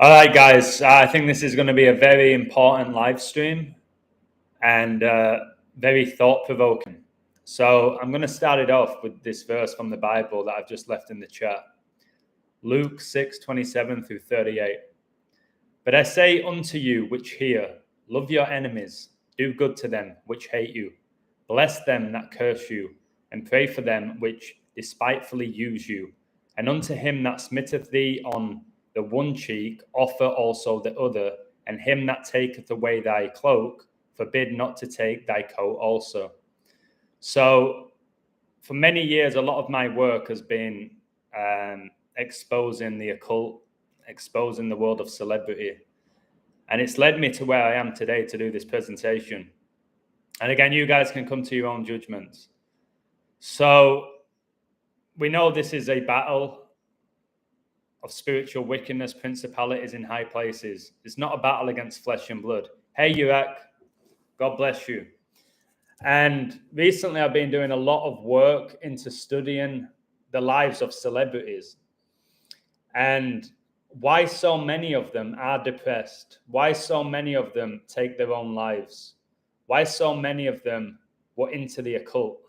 All right, guys. I think this is going to be a very important live stream and very thought-provoking. So I'm going to start it off with this verse from the Bible that I've just left in the chat. Luke 6:27 through 38. But I say unto you which hear, love your enemies, do good to them which hate you, bless them that curse you, and pray for them which despitefully use you. And unto him that smitteth thee on the one cheek, offer also the other, and him that taketh away thy cloak, forbid not to take thy coat also. So for many years, a lot of my work has been exposing the occult, exposing the world of celebrity. And it's led me to where I am today to do this presentation. And again, you guys can come to your own judgments. So we know this is a battle of spiritual wickedness, principalities in high places. It's not a battle against flesh and blood. Hey, Urek, God bless you. And recently I've been doing a lot of work into studying the lives of celebrities and why so many of them are depressed, why so many of them take their own lives, why so many of them were into the occult,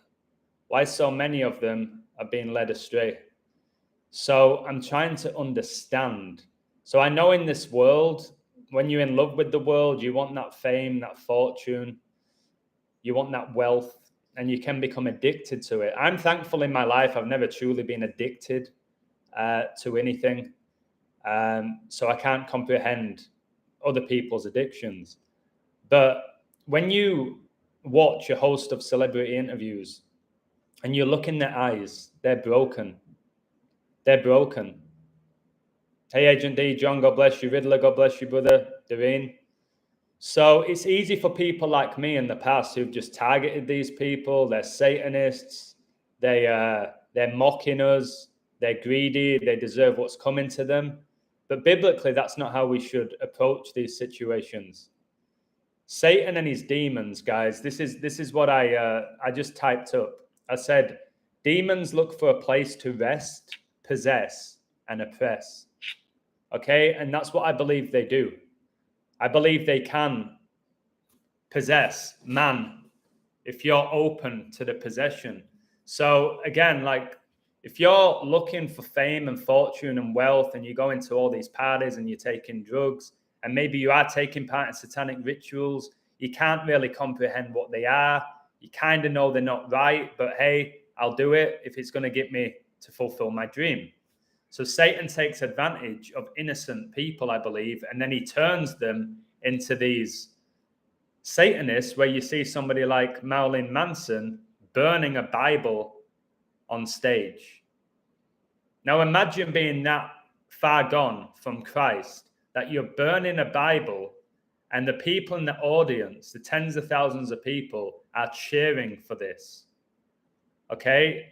why so many of them are being led astray. So I'm trying to understand. So I know in this world, when you're in love with the world, you want that fame, that fortune, you want that wealth, and you can become addicted to it. I'm thankful in my life, I've never truly been addicted to anything. So I can't comprehend other people's addictions. But when you watch a host of celebrity interviews and you look in their eyes, they're broken. They're broken. Hey, Agent D, John, God bless you. Riddler, God bless you, brother. Doreen. So it's easy for people like me in the past who've just targeted these people. They're Satanists. They're mocking us. They're greedy. They deserve what's coming to them. But biblically, that's not how we should approach these situations. Satan and his demons, guys, this is what I just typed up. I said, demons look for a place to rest, possess, and oppress. Okay? And that's what I believe they do. I believe they can possess man if you're open to the possession. So again, like if you're looking for fame and fortune and wealth and you go into all these parties and you're taking drugs and maybe you are taking part in satanic rituals, you can't really comprehend what they are. You kind of know they're not right, but hey, I'll do it if it's going to get me to fulfill my dream. So Satan takes advantage of innocent people, I believe, and then he turns them into these Satanists where you see somebody like Marilyn Manson burning a Bible on stage. Now imagine being that far gone from Christ, that you're burning a Bible and the people in the audience, the tens of thousands of people, are cheering for this. Okay?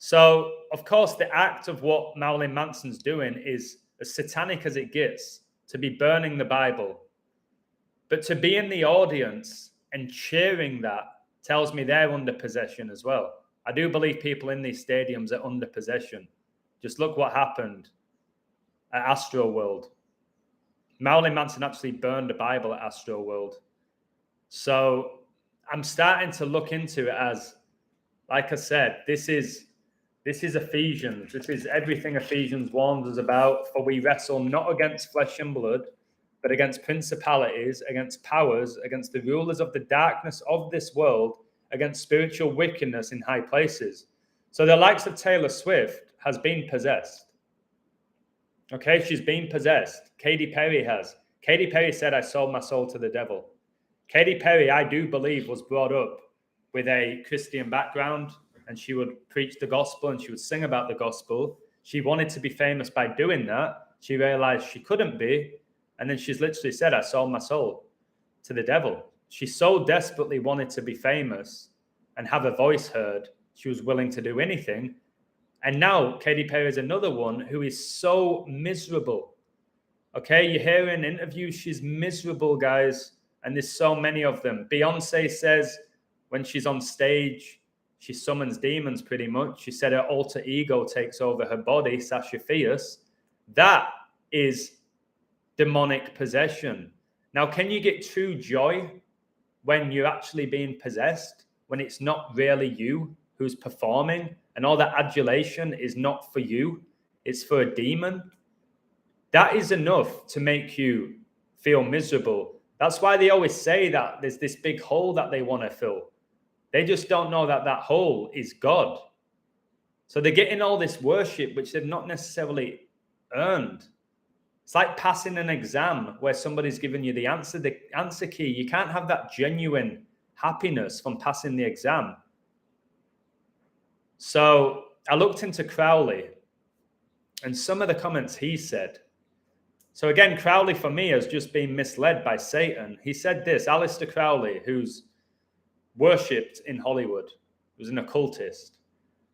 So, of course, the act of what Marilyn Manson's doing is as satanic as it gets, to be burning the Bible. But to be in the audience and cheering that tells me they're under possession as well. I do believe people in these stadiums are under possession. Just look what happened at Astroworld. Marilyn Manson actually burned a Bible at Astroworld. So I'm starting to look into it as, like I said, this is Ephesians. This is everything Ephesians warns us about. For we wrestle not against flesh and blood, but against principalities, against powers, against the rulers of the darkness of this world, against spiritual wickedness in high places. So the likes of Taylor Swift has been possessed. Okay, she's been possessed. Katy Perry has. Katy Perry said, I sold my soul to the devil. Katy Perry, I do believe, was brought up with a Christian background, and she would preach the gospel and she would sing about the gospel. She wanted to be famous by doing that. She realized she couldn't be. And then she's literally said, I sold my soul to the devil. She so desperately wanted to be famous and have her voice heard. She was willing to do anything. And now Katy Perry is another one who is so miserable. Okay, you hear in interviews, she's miserable, guys. And there's so many of them. Beyonce says when she's on stage, she summons demons pretty much. She said her alter ego takes over her body, Sasha Fierce. That is demonic possession. Now, can you get true joy when you're actually being possessed, when it's not really you who's performing and all that adulation is not for you, it's for a demon? That is enough to make you feel miserable. That's why they always say that there's this big hole that they want to fill. They just don't know that that hole is God. So they're getting all this worship, which they've not necessarily earned. It's like passing an exam where somebody's giving you the answer key. You can't have that genuine happiness from passing the exam. So I looked into Crowley and some of the comments he said. So again, Crowley for me has just been misled by Satan. He said this, Aleister Crowley, who's worshipped in Hollywood, who's an occultist.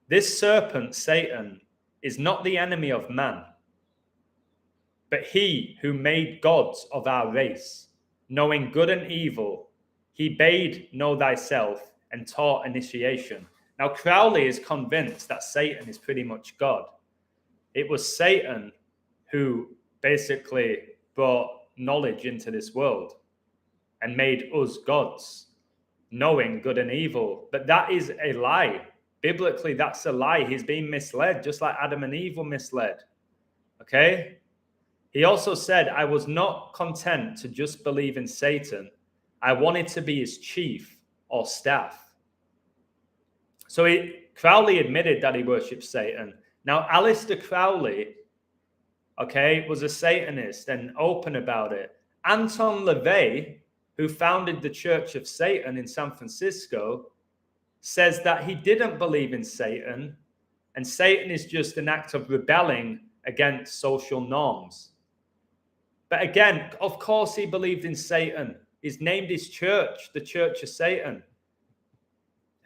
This serpent, Satan, is not the enemy of man, but he who made gods of our race, knowing good and evil, he bade know thyself and taught initiation. Now, Crowley is convinced that Satan is pretty much God. It was Satan who basically brought knowledge into this world and made us gods, knowing good and evil. But that is a lie. Biblically, that's a lie. He's being misled, just like Adam and Eve were misled. Okay? He also said, I was not content to just believe in Satan. I wanted to be his chief or staff. So Crowley admitted that he worshipped Satan. Now, Aleister Crowley, okay, was a Satanist and open about it. Anton LaVey, who founded the Church of Satan in San Francisco, says that he didn't believe in Satan, and Satan is just an act of rebelling against social norms. But again, of course he believed in Satan. He's named his church the Church of Satan.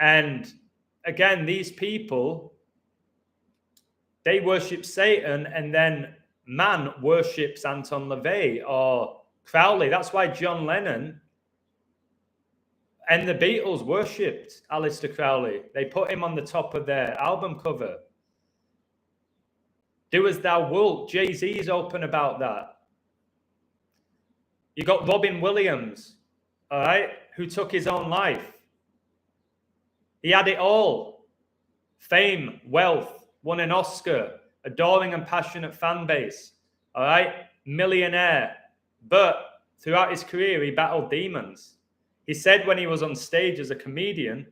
And again, these people, they worship Satan, and then man worships Anton LaVey or Crowley. That's why John Lennon and the Beatles worshipped Aleister Crowley. They put him on the top of their album cover. Do as thou wilt. Jay-Z's open about that. You got Robin Williams, all right, who took his own life. He had it all. Fame, wealth, won an Oscar, adoring and passionate fan base, all right, millionaire. But throughout his career, he battled demons. He said when he was on stage as a comedian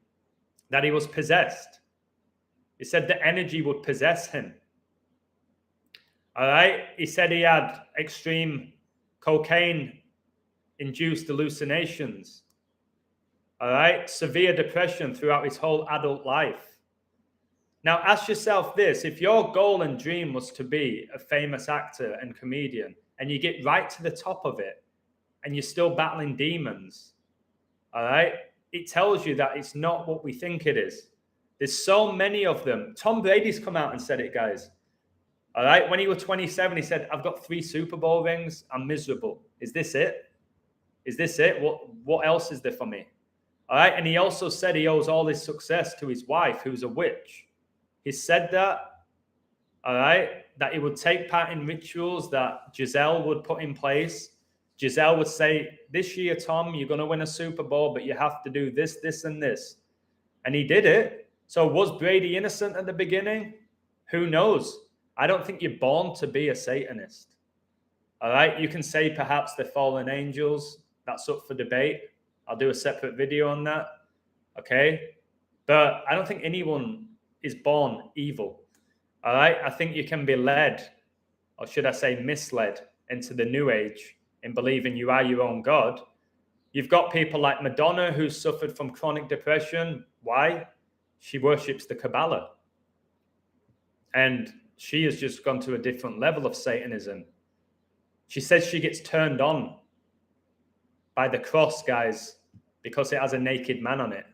that he was possessed. He said the energy would possess him. All right. He said he had extreme cocaine-induced hallucinations. All right. Severe depression throughout his whole adult life. Now, ask yourself this. If your goal and dream was to be a famous actor and comedian, and you get right to the top of it, and you're still battling demons, all right, it tells you that it's not what we think it is. There's so many of them. Tom Brady's come out and said it, guys. All right, when he was 27, he said, I've got 3 Super Bowl rings. I'm miserable. Is this it? Is this it? What else is there for me? All right, and he also said he owes all his success to his wife, who's a witch. He said that, all right, that he would take part in rituals that Giselle would put in place. Giselle would say, this year, Tom, you're going to win a Super Bowl, but you have to do this, this, and this. And he did it. So was Brady innocent at the beginning? Who knows? I don't think you're born to be a Satanist. All right? You can say perhaps they're fallen angels. That's up for debate. I'll do a separate video on that. Okay? But I don't think anyone is born evil. All right? I think you can be led, or should I say misled, into the new age in believing you are your own God. You've got people like Madonna who suffered from chronic depression. Why? She worships the Kabbalah. And she has just gone to a different level of Satanism. She says she gets turned on by the cross, guys, because it has a naked man on it.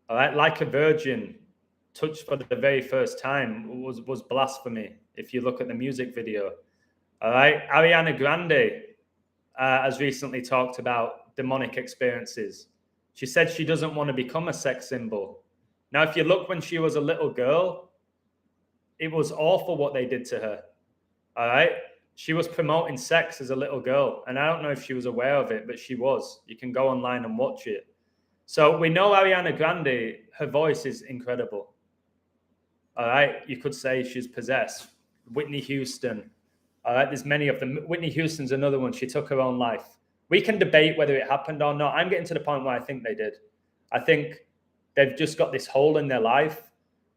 All right, like a virgin touched for the very first time was blasphemy, if you look at the music video. All right, Ariana Grande has recently talked about demonic experiences. She said she doesn't want to become a sex symbol. Now, if you look when she was a little girl, it was awful what they did to her. All right, she was promoting sex as a little girl. And I don't know if she was aware of it, but she was. You can go online and watch it. So we know Ariana Grande, her voice is incredible. All right. You could say she's possessed. Whitney Houston. All right. There's many of them. Whitney Houston's another one. She took her own life. We can debate whether it happened or not. I'm getting to the point where I think they did. I think they've just got this hole in their life.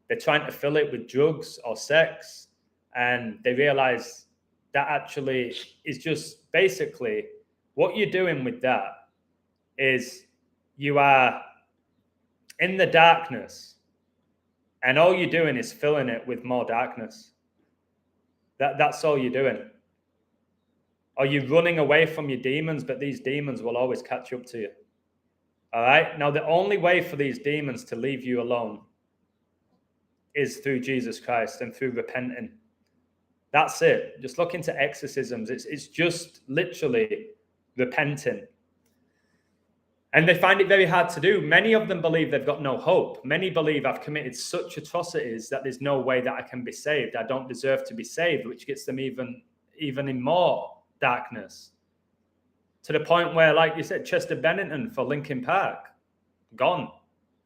They're trying to fill it with drugs or sex. And they realize that actually is just basically what you're doing with that is you are in the darkness and all you're doing is filling it with more darkness. That's all you're doing. Or you're running away from your demons, but these demons will always catch up to you. All right. Now, the only way for these demons to leave you alone is through Jesus Christ and through repenting. That's it. Just look into exorcisms. It's just literally repenting. And they find it very hard to do. Many of them believe they've got no hope. Many believe I've committed such atrocities that there's no way that I can be saved. I don't deserve to be saved, which gets them even in more darkness. To the point where, like you said, Chester Bennington for Linkin Park, gone.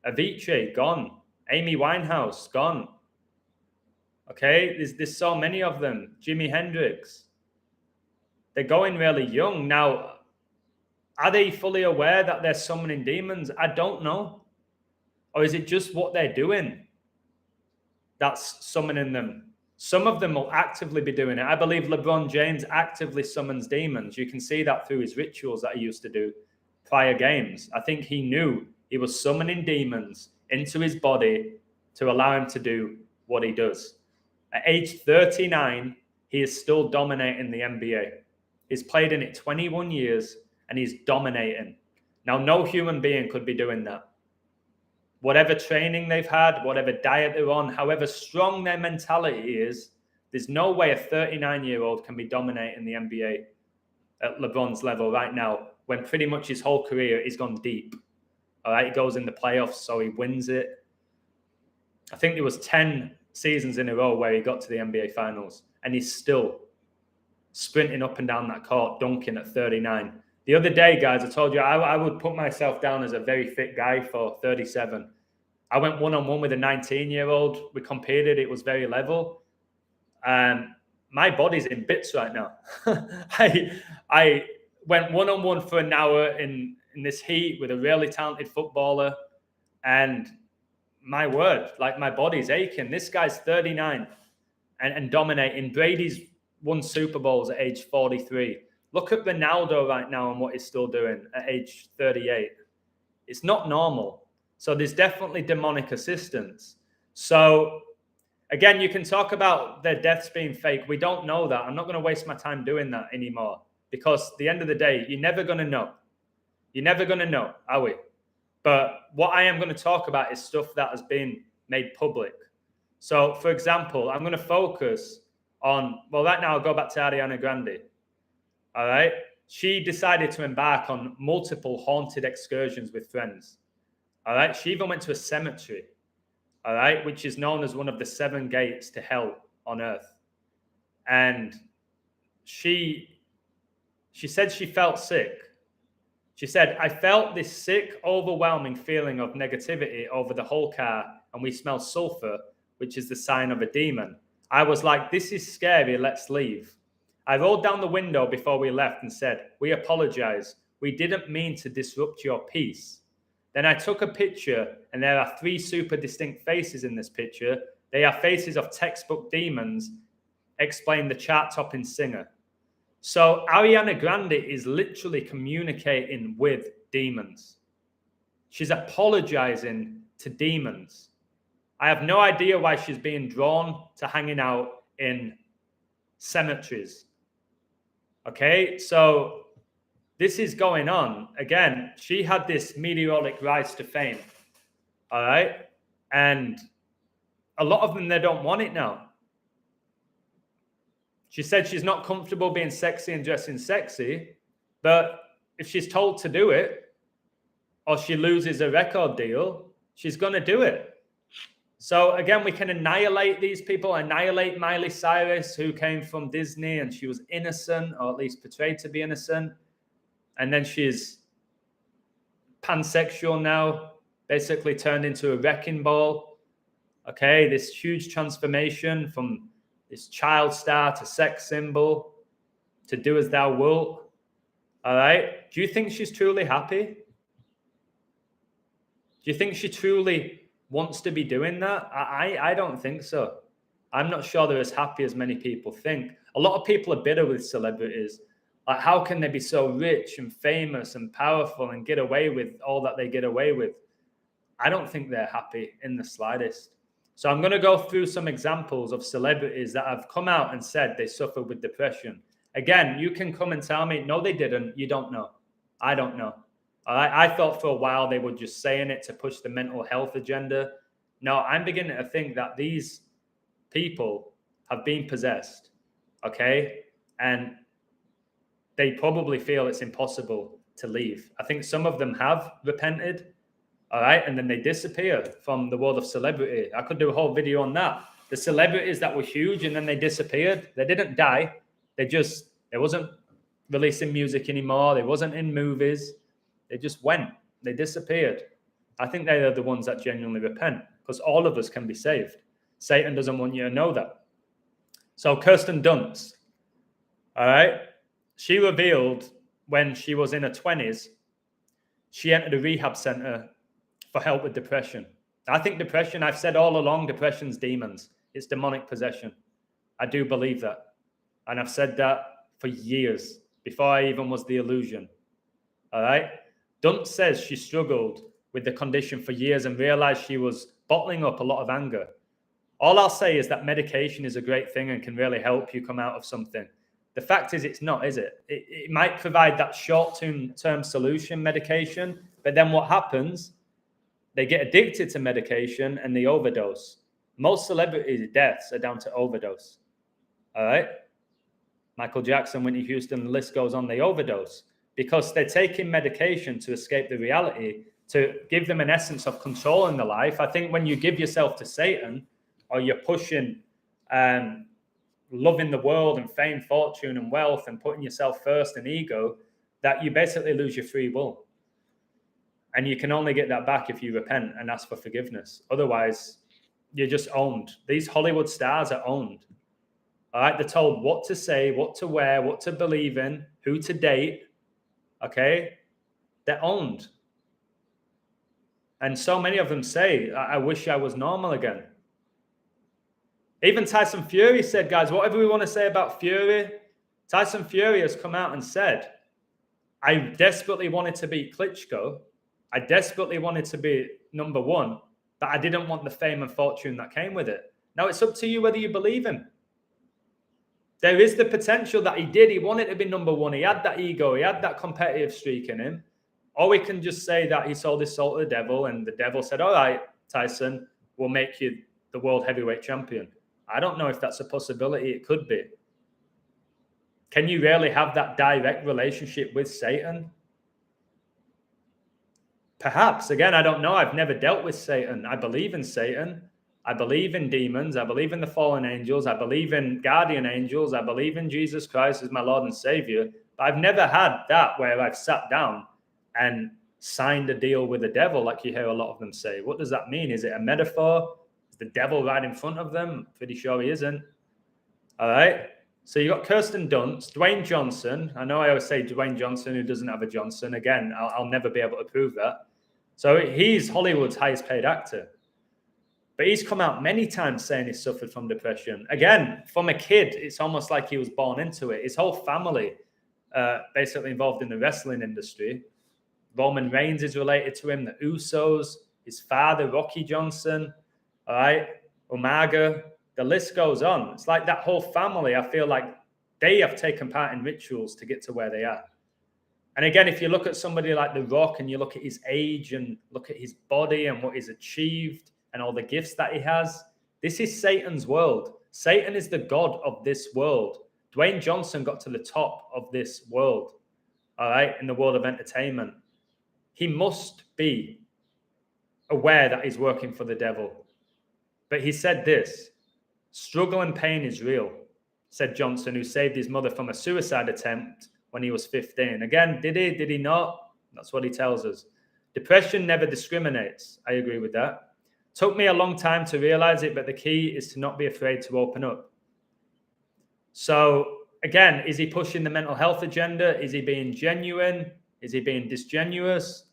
Avicii, gone. Amy Winehouse, gone. Okay, there's so many of them. Jimi Hendrix. They're going really young. Now, are they fully aware that they're summoning demons? I don't know. Or is it just what they're doing that's summoning them? Some of them will actively be doing it. I believe LeBron James actively summons demons. You can see that through his rituals that he used to do prior games. I think he knew he was summoning demons into his body to allow him to do what he does. At age 39, he is still dominating the NBA. He's played in it 21 years and he's dominating. Now, no human being could be doing that. Whatever training they've had, whatever diet they're on, however strong their mentality is, there's no way a 39-year-old can be dominating the NBA at LeBron's level right now when pretty much his whole career is gone deep. All right, he goes in the playoffs, so he wins it. I think there was 10 seasons in a row where he got to the NBA Finals, and he's still sprinting up and down that court, dunking at 39. The other day, guys, I told you I would put myself down as a very fit guy for 37. I went one-on-one with a 19-year-old. We competed. It was very level. My body's in bits right now. I went one-on-one for an hour in this heat with a really talented footballer, and my word, like my body's aching. This guy's 39 and dominating. Brady's won Super Bowls at age 43. Look at Ronaldo right now and what he's still doing at age 38. It's not normal. So there's definitely demonic assistance. So again, you can talk about their deaths being fake. We don't know that. I'm not going to waste my time doing that anymore because at the end of the day, you're never going to know. You're never going to know, are we? But what I am going to talk about is stuff that has been made public. So, for example, I'm going to focus on, well, right now I'll go back to Ariana Grande. All right. She decided to embark on multiple haunted excursions with friends. All right. She even went to a cemetery. All right. Which is known as one of the 7 gates to hell on earth. And she said she felt sick. She said, I felt this sick, overwhelming feeling of negativity over the whole car, and we smell sulfur, which is the sign of a demon. I was like, this is scary. Let's leave. I rolled down the window before we left and said, we apologize. We didn't mean to disrupt your peace. Then I took a picture, and there are 3 super distinct faces in this picture. They are faces of textbook demons, explained the chart-topping singer. So Ariana Grande is literally communicating with demons. She's apologizing to demons. I have no idea why she's being drawn to hanging out in cemeteries. Okay, so this is going on. Again, she had this meteoric rise to fame. All right. And a lot of them, they don't want it now. She said she's not comfortable being sexy and dressing sexy, but if she's told to do it or she loses a record deal, she's going to do it. So again, we can annihilate these people, annihilate Miley Cyrus, who came from Disney and she was innocent, or at least portrayed to be innocent. And then she's pansexual now, basically turned into a wrecking ball. Okay, this huge transformation from this child star to sex symbol to do as thou wilt. All right. Do you think she's truly happy? Do you think she truly wants to be doing that? I don't think so. I'm not sure they're as happy as many people think. A lot of people are bitter with celebrities. Like, how can they be so rich and famous and powerful and get away with all that they get away with? I don't think they're happy in the slightest. So I'm going to go through some examples of celebrities that have come out and said they suffer with depression. Again, you can come and tell me, no, they didn't. You don't know. I don't know. All right? I thought for a while they were just saying it to push the mental health agenda. No, I'm beginning to think that these people have been possessed, okay? And they probably feel it's impossible to leave. I think some of them have repented, all right? And then they disappear from the world of celebrity. I could do a whole video on that. The celebrities that were huge and then they disappeared, they didn't die. They wasn't releasing music anymore. They wasn't in movies. They just went. They disappeared. I think they are the ones that genuinely repent, because all of us can be saved. Satan doesn't want you to know that. So Kirsten Dunst, all right? She revealed when she was in her 20s, she entered a rehab center for help with depression. I think depression, I've said all along, depression's demons. It's demonic possession. I do believe that. And I've said that for years, before I even was the illusion. All right? Dunst says she struggled with the condition for years and realized she was bottling up a lot of anger. All I'll say is that medication is a great thing and can really help you come out of something. The fact is, it's not, is it? It might provide that short-term solution, medication, but then what happens? They get addicted to medication and they overdose. Most celebrity deaths are down to overdose. All right? Michael Jackson, Whitney Houston, the list goes on, they overdose because they're taking medication to escape the reality, to give them an essence of control in their life. I think when you give yourself to Satan, or you're pushing loving the world and fame, fortune, and wealth, and putting yourself first and ego, that you basically lose your free will. And you can only get that back if you repent and ask for forgiveness. Otherwise, you're just owned. These Hollywood stars are owned. All right, they're told what to say, what to wear, what to believe in, who to date. Okay, they're owned. And so many of them say, I wish I was normal again. Even Tyson Fury said, guys, whatever we want to say about Fury, Tyson Fury has come out and said, I desperately wanted to beat Klitschko. I desperately wanted to be number one, but I didn't want the fame and fortune that came with it. Now it's up to you whether you believe him. There is the potential that he did. He wanted to be number one. He had that ego. He had that competitive streak in him. Or we can just say that he sold his soul to the devil and the devil said, all right, Tyson, we'll make you the world heavyweight champion. I don't know if that's a possibility. It could be. Can you really have that direct relationship with Satan? Perhaps. Again, I don't know. I've never dealt with Satan. I believe in Satan. I believe in demons. I believe in the fallen angels. I believe in guardian angels. I believe in Jesus Christ as my Lord and Savior. But I've never had that where I've sat down and signed a deal with the devil like you hear a lot of them say. What does that mean? Is it a metaphor? Is the devil right in front of them? Pretty sure he isn't. All right. So you got Kirsten Dunst, Dwayne Johnson. I know I always say Dwayne Johnson who doesn't have a Johnson. Again, I'll never be able to prove that. So he's Hollywood's highest paid actor. But he's come out many times saying he suffered from depression. Again, from a kid, it's almost like he was born into it. His whole family basically involved in the wrestling industry. Roman Reigns is related to him, the Usos, his father, Rocky Johnson, all right, Umaga. The list goes on. It's like that whole family, I feel like they have taken part in rituals to get to where they are. And again, if you look at somebody like The Rock and you look at his age and look at his body and what he's achieved and all the gifts that he has, this is Satan's world. Satan is the god of this world. Dwayne Johnson got to the top of this world, all right, in the world of entertainment. He must be aware that he's working for the devil. But he said this: struggle and pain is real, said Johnson, who saved his mother from a suicide attempt when he was 15. Again, did he? Did he not? That's what he tells us. Depression never discriminates. I agree with that. Took me a long time to realize it, but the key is to not be afraid to open up. So again, is he pushing the mental health agenda? Is he being genuine? Is he being disingenuous?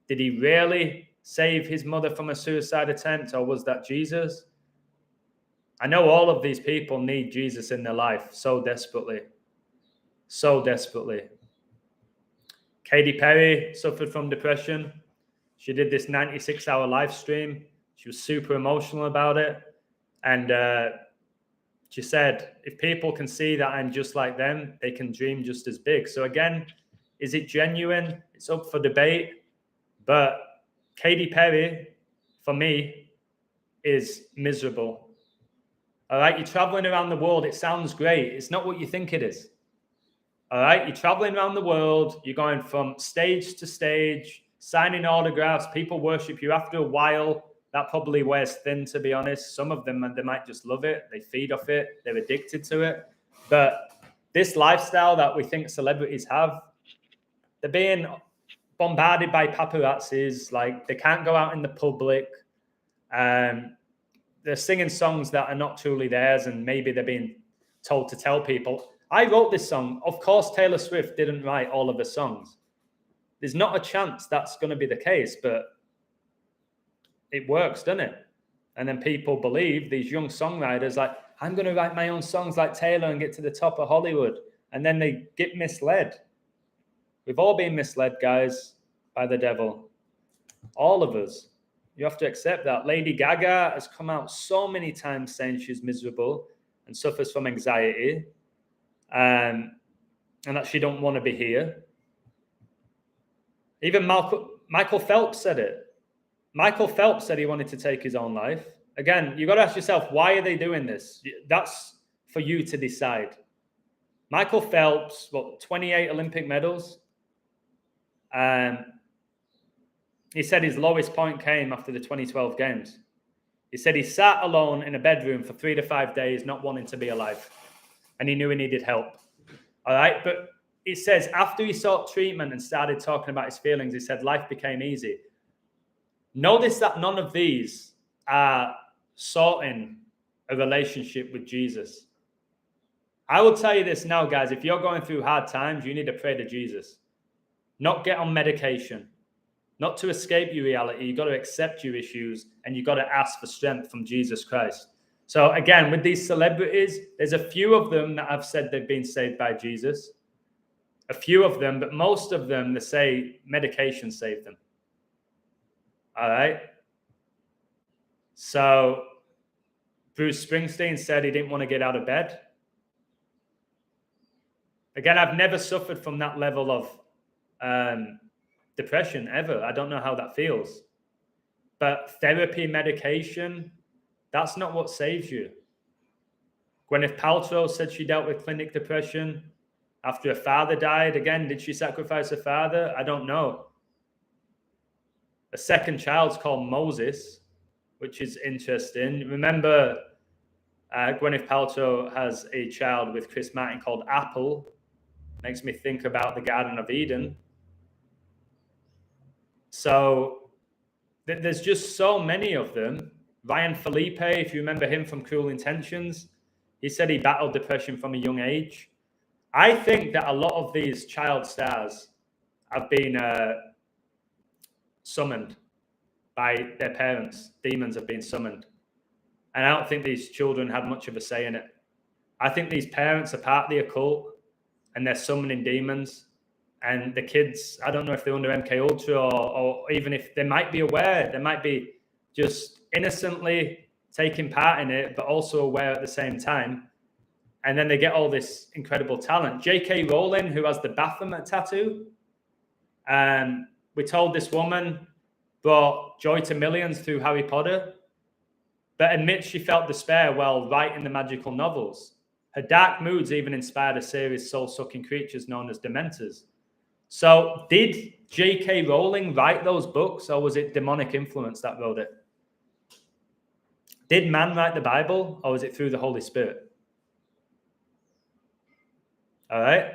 Did he really save his mother from a suicide attempt, or was that Jesus? I know all of these people need Jesus in their life so desperately. So desperately. Katy Perry suffered from depression. She did this 96-hour live stream. She was super emotional about it. And she said, if people can see that I'm just like them, they can dream just as big. So again, is it genuine? It's up for debate. But Katy Perry, for me, is miserable. All right, you're traveling around the world. It sounds great. It's not what you think it is. All right, you're traveling around the world. You're going from stage to stage, signing autographs. People worship you. After a while, that probably wears thin, to be honest. Some of them, they might just love it. They feed off it. They're addicted to it. But this lifestyle that we think celebrities have, they're being bombarded by paparazzis. Like, they can't go out in the public. They're singing songs that are not truly theirs, and maybe they're being told to tell people. I wrote this song. Of course, Taylor Swift didn't write all of the songs. There's not a chance that's going to be the case, but it works, doesn't it? And then people believe, these young songwriters, like, I'm going to write my own songs like Taylor and get to the top of Hollywood. And then they get misled. We've all been misled, guys, by the devil. All of us. You have to accept that. Lady Gaga has come out so many times saying she's miserable and suffers from anxiety, and that she don't want to be here. Even Michael Phelps said it. Michael Phelps said he wanted to take his own life. Again, you've got to ask yourself, why are they doing this? That's for you to decide. Michael Phelps, 28 Olympic medals. He said his lowest point came after the 2012 games. He said he sat alone in a bedroom for 3 to 5 days, not wanting to be alive. And he knew he needed help. All right. But it says after he sought treatment and started talking about his feelings, he said life became easy. Notice that none of these are sorting a relationship with Jesus. I will tell you this now, guys. If you're going through hard times, you need to pray to Jesus. Not get on medication. Not to escape your reality. You've got to accept your issues, and you've got to ask for strength from Jesus Christ. So again, with these celebrities, there's a few of them that have said they've been saved by Jesus. A few of them, but most of them, they say medication saved them. All right. So Bruce Springsteen said he didn't want to get out of bed. Again, I've never suffered from that level of depression ever. I don't know how that feels. But therapy, medication, that's not what saves you. Gwyneth Paltrow said she dealt with clinic depression after her father died. Again, did she sacrifice her father? I don't know. A second child's called Moses, which is interesting. Remember, Gwyneth Paltrow has a child with Chris Martin called Apple. Makes me think about the Garden of Eden. So there's just so many of them. Ryan Felipe, if you remember him from Cruel Intentions, he said he battled depression from a young age. I think that a lot of these child stars have been summoned by their parents. Demons have been summoned. And I don't think these children had much of a say in it. I think these parents are part of the occult, and they're summoning demons. And the kids, I don't know if they're under MK Ultra or even if they might be aware, they might be just innocently taking part in it, but also aware at the same time. And then they get all this incredible talent. J.K. Rowling, who has the Baphomet tattoo, we told this woman brought joy to millions through Harry Potter, but admits she felt despair while writing the magical novels. Her dark moods even inspired a series soul-sucking creatures known as Dementors. So did J.K. Rowling write those books, or was it demonic influence that wrote it? Did man write the Bible, or was it through the Holy Spirit? All right.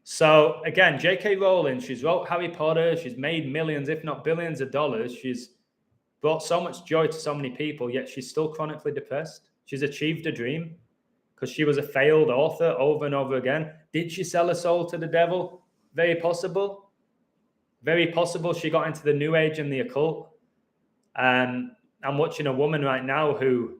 So again, J.K. Rowling, she's wrote Harry Potter. She's made millions, if not billions of dollars. She's brought so much joy to so many people, yet she's still chronically depressed. She's achieved a dream because she was a failed author over and over again. Did she sell her soul to the devil? Very possible. Very possible she got into the New Age and the occult. And I'm watching a woman right now who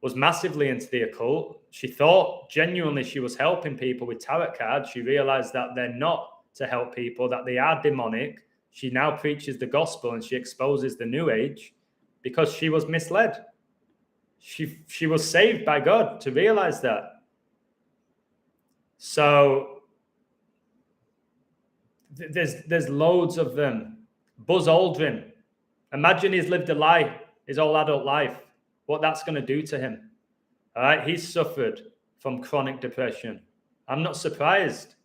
was massively into the occult. She thought genuinely she was helping people with tarot cards. She realized that they're not to help people, that they are demonic. She now preaches the gospel and she exposes the New Age because she was misled. She was saved by God to realize that. So there's loads of them. Buzz Aldrin. Imagine he's lived a lie, his whole adult life, what that's going to do to him. All right, he's suffered from chronic depression. I'm not surprised.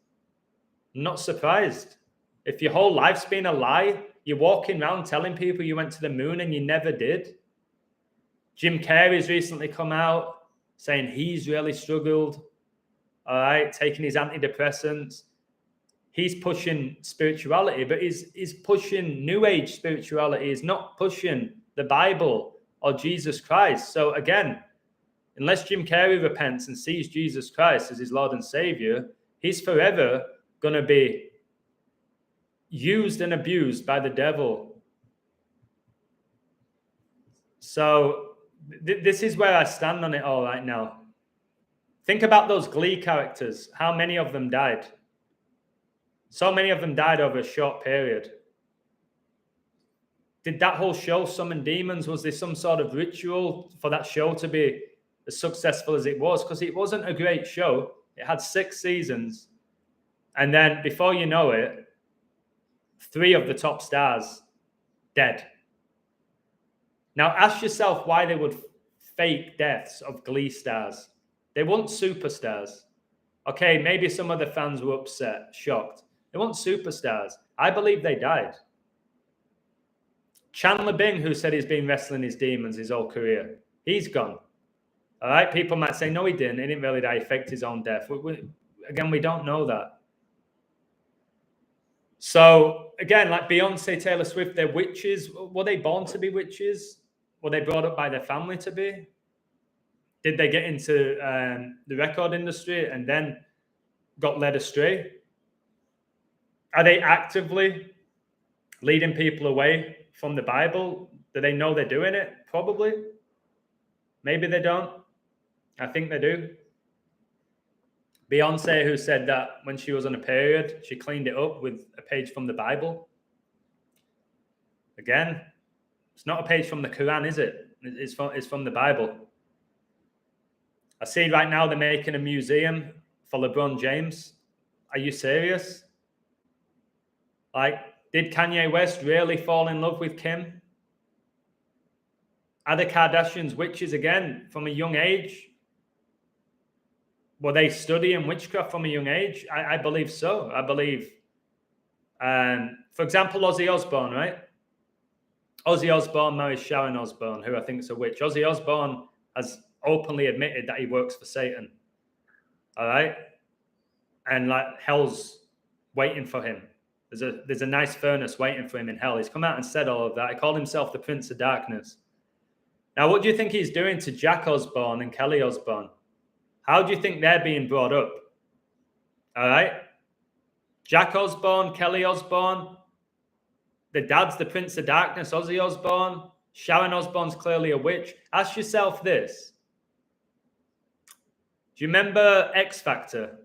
Not surprised. If your whole life's been a lie, you're walking around telling people you went to the moon and you never did. Jim Carrey's recently come out saying he's really struggled, all right, taking his antidepressants. He's pushing spirituality, but he's pushing New Age spirituality. He's not pushing the Bible or Jesus Christ. So again, unless Jim Carrey repents and sees Jesus Christ as his Lord and Savior, he's forever going to be used and abused by the devil. So this is where I stand on it all right now. Think about those Glee characters. How many of them died? So many of them died over a short period. Did that whole show summon demons? Was there some sort of ritual for that show to be as successful as it was? Because it wasn't a great show. It had 6 seasons. And then before you know it, 3 of the top stars dead. Now ask yourself why they would fake deaths of Glee stars. They weren't superstars. Okay, maybe some of the fans were upset, shocked. They weren't superstars. I believe they died. Chandler Bing, who said he's been wrestling his demons his whole career, he's gone. All right, people might say, no, he didn't. He didn't really die. He faked his own death. Again, we don't know that. So, again, like Beyonce, Taylor Swift, they're witches. Were they born to be witches? Were they brought up by their family to be? Did they get into the record industry and then got led astray? Are they actively leading people away from the Bible? Do they know they're doing it? Probably. Maybe they don't. I think they do. Beyonce, who said that when she was on a period, she cleaned it up with a page from the Bible. Again, it's not a page from the Quran, is it? It's from the Bible. I see right now they're making a museum for LeBron James. Are you serious? Like, did Kanye West really fall in love with Kim? Are the Kardashians witches again from a young age? Were they studying witchcraft from a young age? I believe so. I believe, for example, Ozzy Osbourne, right? Ozzy Osbourne marries Sharon Osbourne, who I think is a witch. Ozzy Osbourne has openly admitted that he works for Satan. All right? And like hell's waiting for him. There's a nice furnace waiting for him in hell. He's come out and said all of that. He called himself the Prince of Darkness. Now, what do you think he's doing to Jack Osbourne and Kelly Osbourne? How do you think they're being brought up? All right? Jack Osbourne, Kelly Osbourne. The dad's the Prince of Darkness, Ozzy Osbourne. Sharon Osbourne's clearly a witch. Ask yourself this. Do you remember X Factor?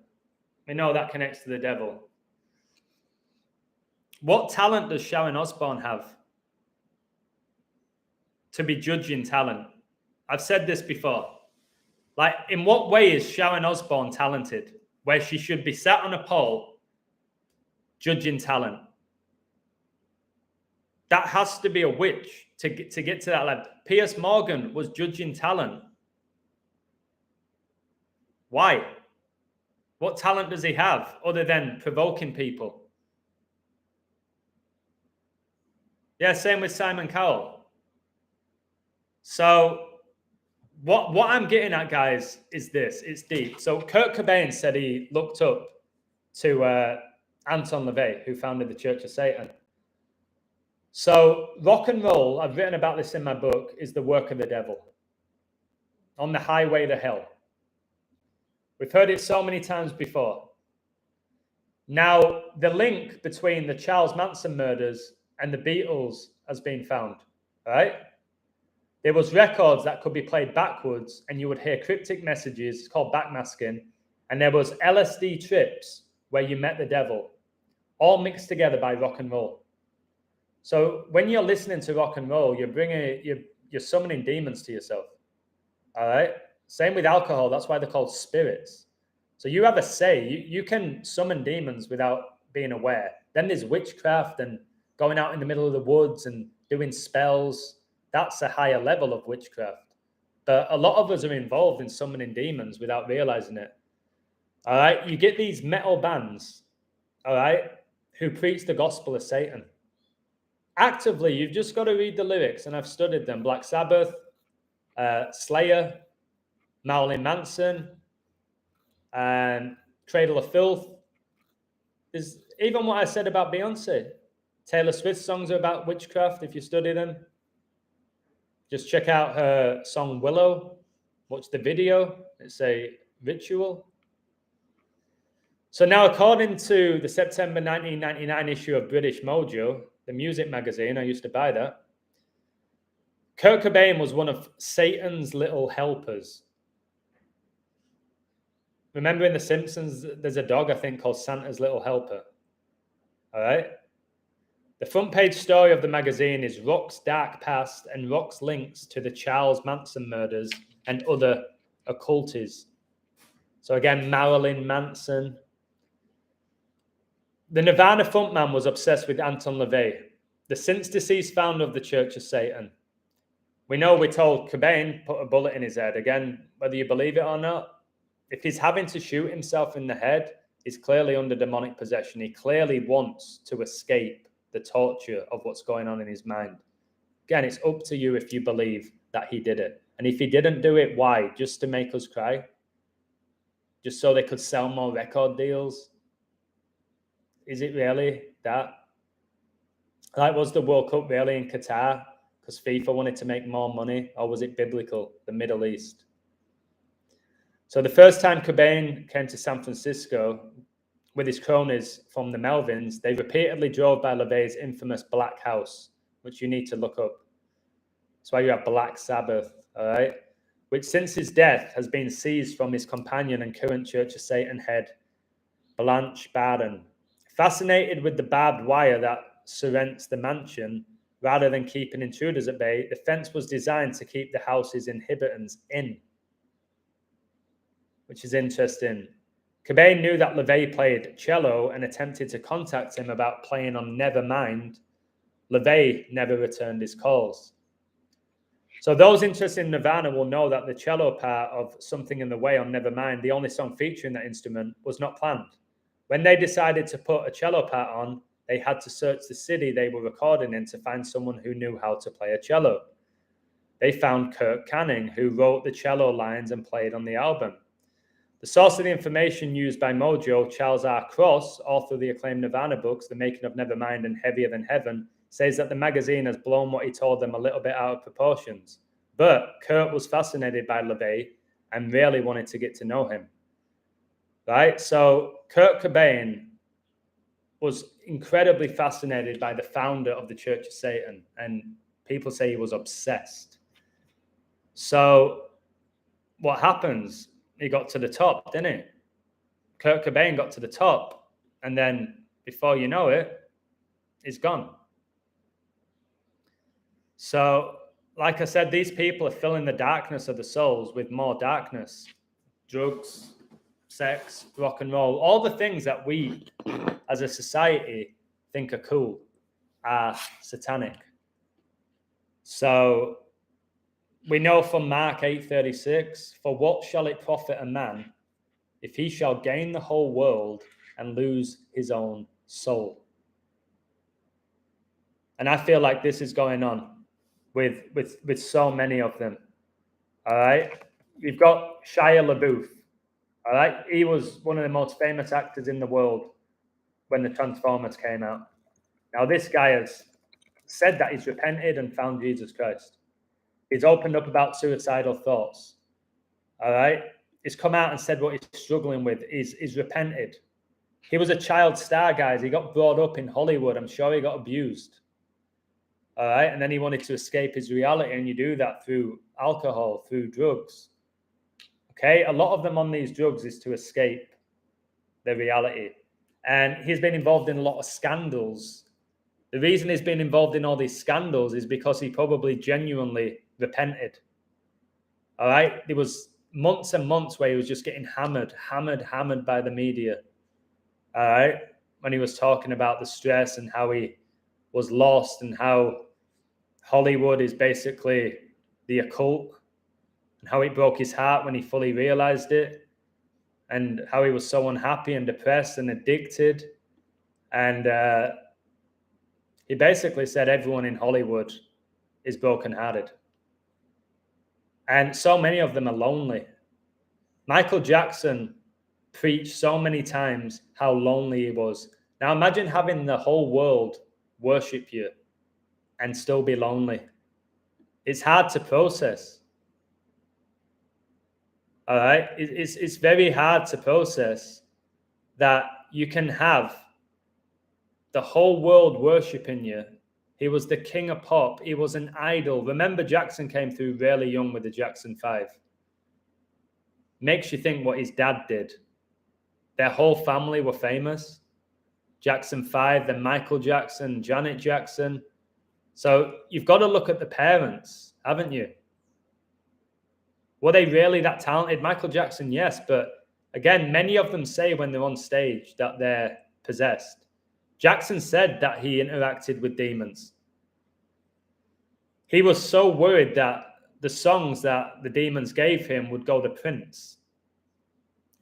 We know that connects to the devil. What talent does Sharon Osbourne have to be judging talent? I've said this before. Like, in what way is Sharon Osbourne talented, where she should be sat on a pole judging talent? That has to be a witch to get to that level. Piers Morgan was judging talent. Why? What talent does he have other than provoking people? Yeah, same with Simon Cowell. So what I'm getting at, guys, is this. It's deep. So Kurt Cobain said he looked up to Anton LaVey, who founded the Church of Satan. So rock and roll, I've written about this in my book, is the work of the devil on the highway to hell. We've heard it so many times before. Now, the link between the Charles Manson murders and the Beatles has been found, right? There was records that could be played backwards and you would hear cryptic messages, it's called backmasking, and there was LSD trips where you met the devil, all mixed together by rock and roll. So when you're listening to rock and roll, you're summoning demons to yourself, all right? Same with alcohol, that's why they're called spirits. So you have a say, you can summon demons without being aware. Then there's witchcraft and going out in the middle of the woods and doing spells. That's a higher level of witchcraft. But a lot of us are involved in summoning demons without realizing it. All right. You get these metal bands, all right, who preach the gospel of Satan. Actively, you've just got to read the lyrics, and I've studied them. Black Sabbath, Slayer, Marilyn Manson, and Cradle of Filth. There's even what I said about Beyonce. Taylor Swift's songs are about witchcraft, if you study them. Just check out her song Willow. Watch the video. It's a ritual. So now, according to the September 1999 issue of British Mojo, the music magazine, I used to buy that, Kurt Cobain was one of Satan's little helpers. Remember in The Simpsons, there's a dog, I think, called Santa's Little Helper. All right? The front page story of the magazine is Rock's dark past and Rock's links to the Charles Manson murders and other occultism. So again, Marilyn Manson. The Nirvana frontman was obsessed with Anton LaVey, the since-deceased founder of the Church of Satan. We know we're told Cobain put a bullet in his head. Again, whether you believe it or not, if he's having to shoot himself in the head, he's clearly under demonic possession. He clearly wants to escape the torture of what's going on in his mind. Again, it's up to you if you believe that he did it. And if he didn't do it, why? Just to make us cry? Just so they could sell more record deals? Is it really that? Like, was the World Cup really in Qatar because FIFA wanted to make more money? Or was it biblical, the Middle East? So the first time Cobain came to San Francisco with his cronies from the Melvins, they repeatedly drove by LaVey's infamous Black House, which you need to look up. That's why you have Black Sabbath, all right? Which since his death has been seized from his companion and current Church of Satan head, Blanche Barden. Fascinated with the barbed wire that surrounds the mansion, rather than keeping intruders at bay, the fence was designed to keep the house's inhabitants in, which is interesting. Cobain knew that LaVey played cello and attempted to contact him about playing on Nevermind. LaVey never returned his calls. So those interested in Nirvana will know that the cello part of Something in the Way on Nevermind, the only song featuring that instrument, was not planned. When they decided to put a cello part on, they had to search the city they were recording in to find someone who knew how to play a cello. They found Kurt Canning, who wrote the cello lines and played on the album. The source of the information used by Mojo, Charles R. Cross, author of the acclaimed Nirvana books, The Making of Nevermind and Heavier Than Heaven, says that the magazine has blown what he told them a little bit out of proportions. But Kurt was fascinated by LaVey and really wanted to get to know him. Right? So Kurt Cobain was incredibly fascinated by the founder of the Church of Satan, and people say he was obsessed. So what happens? He got to the top, didn't he? Kurt Cobain got to the top, and then before you know it, he's gone. So, like I said, these people are filling the darkness of the souls with more darkness. Drugs, sex, rock and roll, all the things that we as a society think are cool are satanic. So we know from Mark 8:36, for what shall it profit a man if he shall gain the whole world and lose his own soul? And I feel like this is going on. with so many of them. All right. You've got Shia LaBeouf. All right. He was one of the most famous actors in the world when the Transformers came out. Now, this guy has said that he's repented and found Jesus Christ. He's opened up about suicidal thoughts. All right. He's come out and said what he's struggling with. He's repented. He was a child star, guys. He got brought up in Hollywood. I'm sure he got abused. All right. And then he wanted to escape his reality. And you do that through alcohol, through drugs. Okay. A lot of them on these drugs is to escape their reality. And he's been involved in a lot of scandals. The reason he's been involved in all these scandals is because he probably genuinely repented. All right. There was months and months where he was just getting hammered by the media. All right. When he was talking about the stress and how he was lost and how Hollywood is basically the occult and how it broke his heart when he fully realized it and how he was so unhappy and depressed and addicted. And he basically said everyone in Hollywood is brokenhearted. And so many of them are lonely. Michael Jackson preached so many times how lonely he was. Now imagine having the whole world worship you and still be lonely. It's hard to process. All right? It's very hard to process that you can have the whole world worshiping you. He was the king of pop. He was an idol. Remember, Jackson came through really young with the Jackson 5. Makes you think what his dad did. Their whole family were famous. Jackson 5, then Michael Jackson, Janet Jackson. So you've got to look at the parents, haven't you? Were they really that talented? Michael Jackson, yes. But again, many of them say when they're on stage that they're possessed. Jackson said that he interacted with demons. He was so worried that the songs that the demons gave him would go to Prince.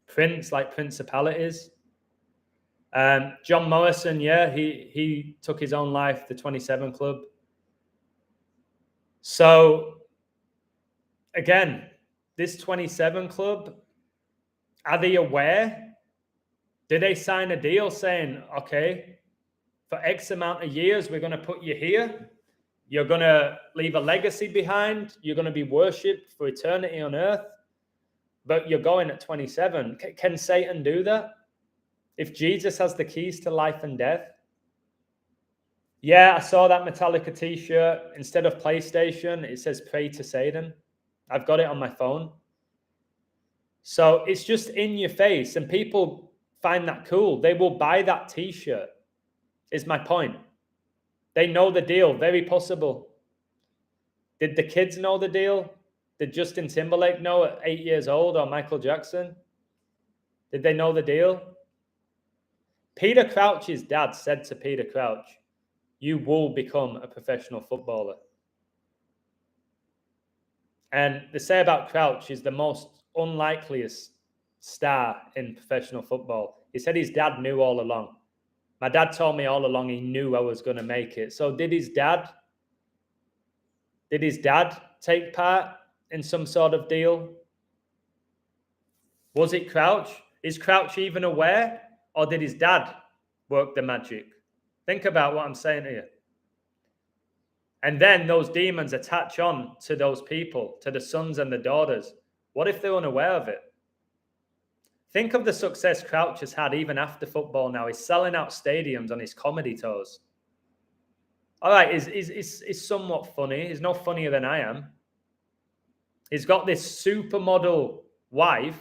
Prince, like principalities. John Morrison, yeah, he took his own life, the 27 Club. So, again, this 27 Club, are they aware? Did they sign a deal saying, okay, for X amount of years, we're going to put you here. You're going to leave a legacy behind. You're going to be worshipped for eternity on earth. But you're going at 27. Can Satan do that? If Jesus has the keys to life and death? Yeah, I saw that Metallica t-shirt. Instead of PlayStation, it says pray to Satan. I've got it on my phone. So it's just in your face. And people find that cool. They will buy that t-shirt, is my point. They know the deal. Very possible. Did the kids know the deal? Did Justin Timberlake know at 8 years old, or Michael Jackson? Did they know the deal? Peter Crouch's dad said to Peter Crouch, you will become a professional footballer. And they say about Crouch, he's the most unlikeliest star in professional football. He said his dad knew all along. My dad told me all along he knew I was going to make it. So did his dad take part in some sort of deal? Was it Crouch? Is Crouch even aware? Or did his dad work the magic? Think about what I'm saying to you. And then those demons attach on to those people, to the sons and the daughters. What if they're unaware of it? Think of the success Crouch has had even after football now. He's selling out stadiums on his comedy tours. All right, he's somewhat funny. He's no funnier than I am. He's got this supermodel wife,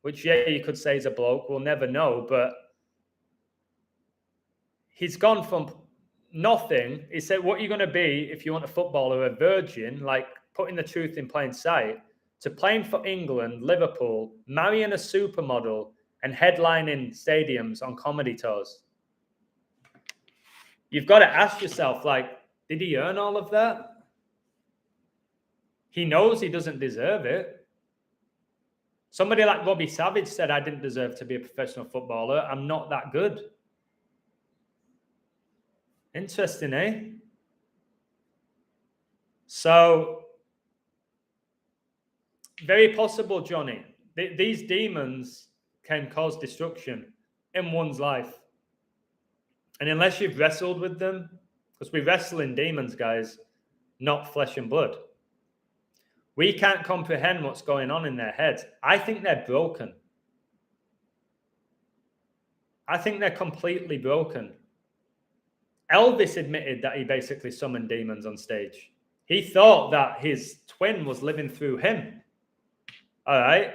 which, yeah, you could say is a bloke. We'll never know, but he's gone from nothing. He said, what are you going to be if you want a footballer, a virgin, like putting the truth in plain sight, to playing for England, Liverpool, marrying a supermodel, and headlining stadiums on comedy tours. You've got to ask yourself, like, did he earn all of that? He knows he doesn't deserve it. Somebody like Robbie Savage said, I didn't deserve to be a professional footballer. I'm not that good. Interesting, eh? So, very possible, Johnny. These demons can cause destruction in one's life. And unless you've wrestled with them, because we wrestle in demons, guys, not flesh and blood. We can't comprehend what's going on in their heads. I think they're broken. I think they're completely broken. Elvis admitted that he basically summoned demons on stage. He thought that his twin was living through him. All right.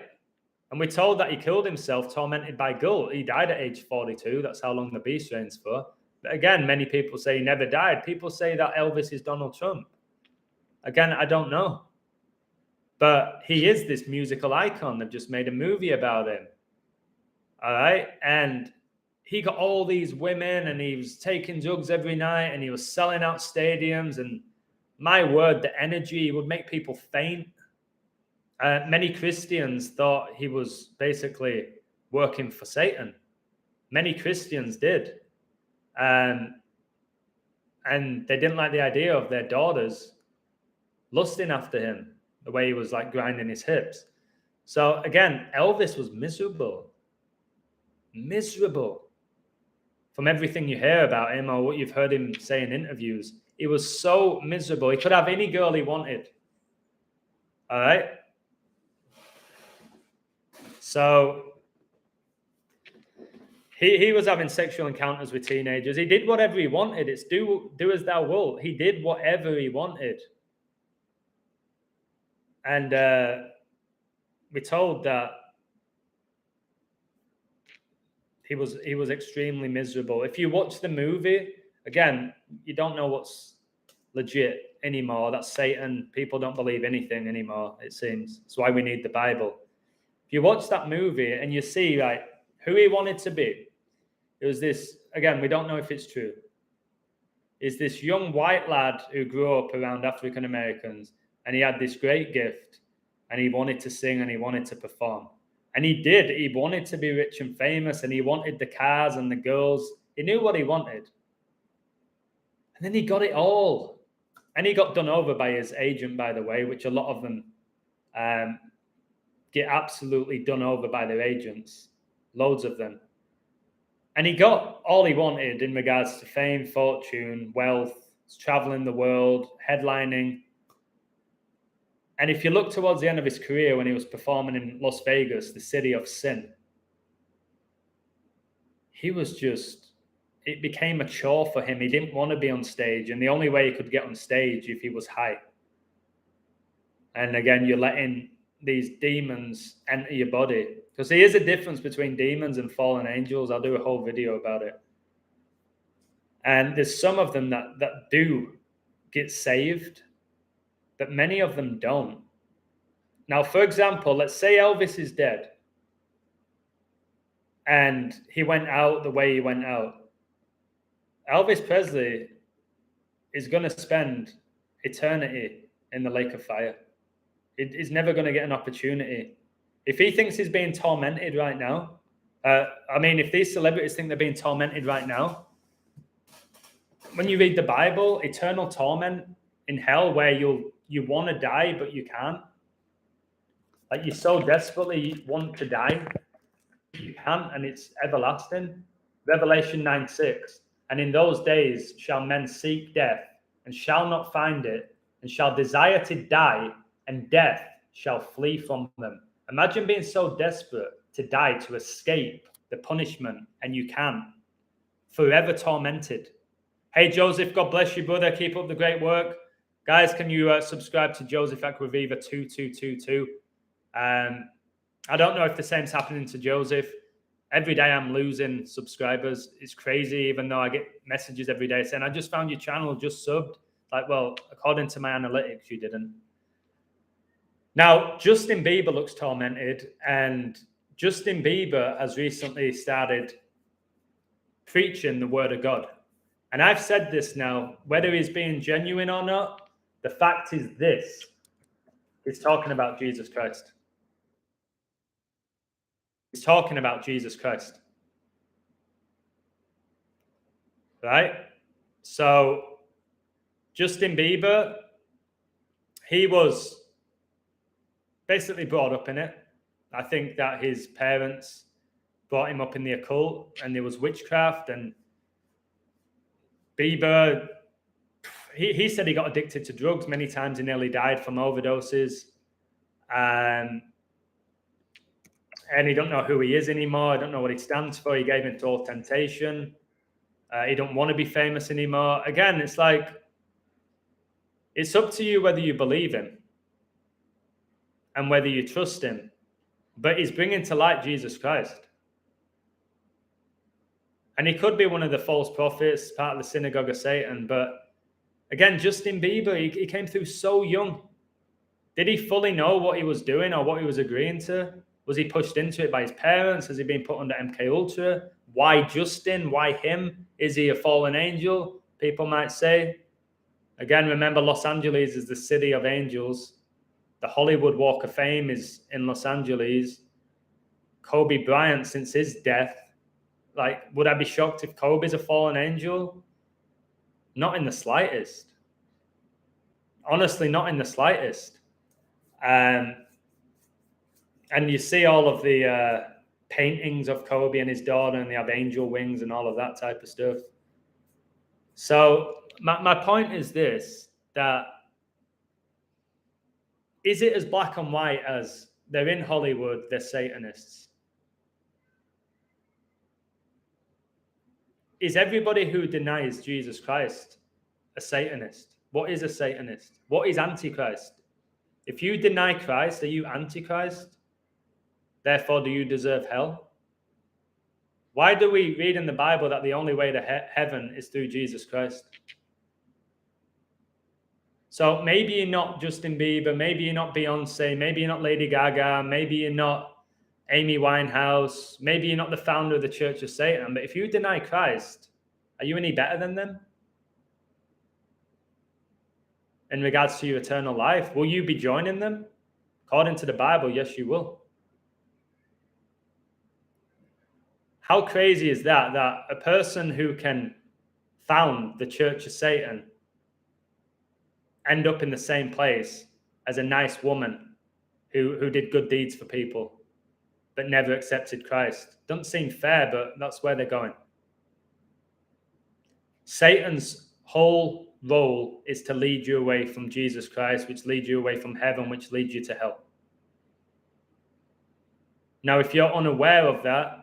And we're told that he killed himself tormented by guilt. He died at age 42. That's how long the beast reigns for. But again, many people say he never died. People say that Elvis is Donald Trump. Again, I don't know. But he is this musical icon. They've just made a movie about him. All right. And he got all these women and he was taking drugs every night and he was selling out stadiums. And my word, the energy would make people faint. Many Christians thought he was basically working for Satan. Many Christians did. And they didn't like the idea of their daughters lusting after him, the way he was like grinding his hips. So again, Elvis was miserable. Miserable. From everything you hear about him or what you've heard him say in interviews, he was so miserable. He could have any girl he wanted. All right? So he was having sexual encounters with teenagers. He did whatever he wanted. It's do as thou wilt. He did whatever he wanted. And we're told that he was extremely miserable. If you watch the movie, again, you don't know what's legit anymore. That's Satan. People don't believe anything anymore, it seems. That's why we need the Bible. If you watch that movie and you see like who he wanted to be, it was this, again, we don't know if it's true. Is this young white lad who grew up around African Americans and he had this great gift and he wanted to sing and he wanted to perform. And he did. He wanted to be rich and famous and he wanted the cars and the girls. He knew what he wanted. And then he got it all. And he got done over by his agent, by the way, which a lot of them get absolutely done over by their agents. Loads of them. And he got all he wanted in regards to fame, fortune, wealth, traveling the world, headlining. And if you look towards the end of his career when he was performing in Las Vegas, the city of sin, he was just, it became a chore for him. He didn't want to be on stage. And the only way he could get on stage if he was high. And again, you're letting these demons enter your body. Because there is a difference between demons and fallen angels. I'll do a whole video about it. And there's some of them that do get saved, but many of them don't. Now, for example, let's say Elvis is dead and he went out the way he went out. Elvis Presley is going to spend eternity in the lake of fire. He's never going to get an opportunity. If he thinks he's being tormented right now, if these celebrities think they're being tormented right now, when you read the Bible, eternal torment in hell where you want to die, but you can't. Like you so desperately want to die, you can't, and it's everlasting. Revelation 9:6. And in those days shall men seek death, and shall not find it, and shall desire to die, and death shall flee from them. Imagine being so desperate to die, to escape the punishment, and you can't. Forever tormented. Hey, Joseph, God bless you, brother. Keep up the great work. Guys, can you subscribe to Joseph Aquaviva 2222? I don't know if the same's happening to Joseph. Every day I'm losing subscribers. It's crazy, even though I get messages every day saying, I just found your channel, just subbed. Like, well, according to my analytics, you didn't. Now, Justin Bieber looks tormented, and Justin Bieber has recently started preaching the word of God. And I've said this now, whether he's being genuine or not, the fact is this. He's talking about Jesus Christ. He's talking about Jesus Christ. Right? So, Justin Bieber, he was basically brought up in it. I think that his parents brought him up in the occult, and there was witchcraft. And Bieber, he said he got addicted to drugs many times. He nearly died from overdoses. And he don't know who he is anymore. I don't know what he stands for. He gave into all temptation. He don't want to be famous anymore. Again, it's like, it's up to you whether you believe him and whether you trust him. But he's bringing to light Jesus Christ. And he could be one of the false prophets, part of the synagogue of Satan. But again, Justin Bieber, he came through so young. Did he fully know what he was doing or what he was agreeing to? Was he pushed into it by his parents? Has he been put under MK Ultra? Why Justin? Why him? Is he a fallen angel? People might say. Again, remember, Los Angeles is the city of angels. The Hollywood Walk of Fame is in Los Angeles. Kobe Bryant, since his death, like, would I be shocked if Kobe's a fallen angel? Not in the slightest. Honestly, not in the slightest. And you see all of the paintings of Kobe and his daughter, and they have angel wings and all of that type of stuff. So my point is this, that is it as black and white as they're in Hollywood, they're Satanists? Is everybody who denies Jesus Christ a Satanist? What is a Satanist? What is Antichrist? If you deny Christ, are you Antichrist? Therefore, do you deserve hell? Why do we read in the Bible that the only way to heaven is through Jesus Christ? So maybe you're not Justin Bieber, maybe you're not Beyonce, maybe you're not Lady Gaga, maybe you're not Amy Winehouse, maybe you're not the founder of the Church of Satan, but if you deny Christ, are you any better than them? In regards to your eternal life, will you be joining them? According to the Bible, yes, you will. How crazy is that a person who can found the Church of Satan end up in the same place as a nice woman who did good deeds for people but never accepted Christ? Doesn't seem fair, but that's where they're going. Satan's whole role is to lead you away from Jesus Christ, which leads you away from heaven, which leads you to hell. Now, if you're unaware of that,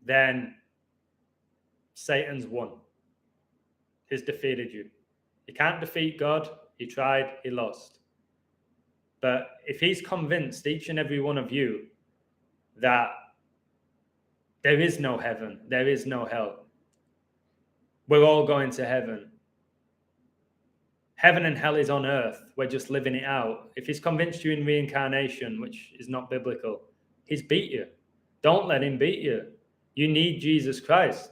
then Satan's won. He's defeated you. You can't defeat God. He tried, he lost. But if he's convinced, each and every one of you, that there is no heaven, there is no hell, we're all going to heaven. Heaven and hell is on earth. We're just living it out. If he's convinced you in reincarnation, which is not biblical, he's beat you. Don't let him beat you. You need Jesus Christ.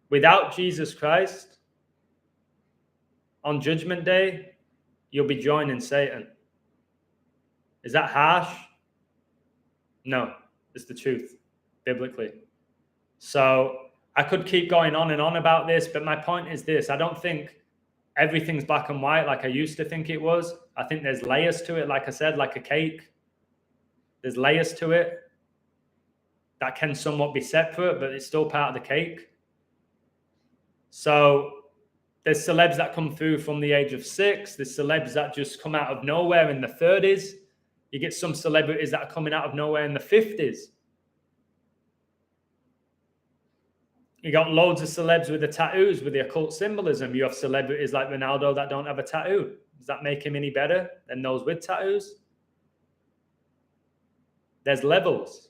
Without Jesus Christ, on Judgment Day, you'll be joining Satan. Is that harsh? No, it's the truth, biblically. So I could keep going on and on about this, but my point is this. I don't think everything's black and white like I used to think it was. I think there's layers to it, like I said, like a cake. There's layers to it that can somewhat be separate, but it's still part of the cake. So there's celebs that come through from the age of 6. There's celebs that just come out of nowhere in the 30s. You get some celebrities that are coming out of nowhere in the 50s. You got loads of celebs with the tattoos, with the occult symbolism. You have celebrities like Ronaldo that don't have a tattoo. Does that make him any better than those with tattoos? There's levels.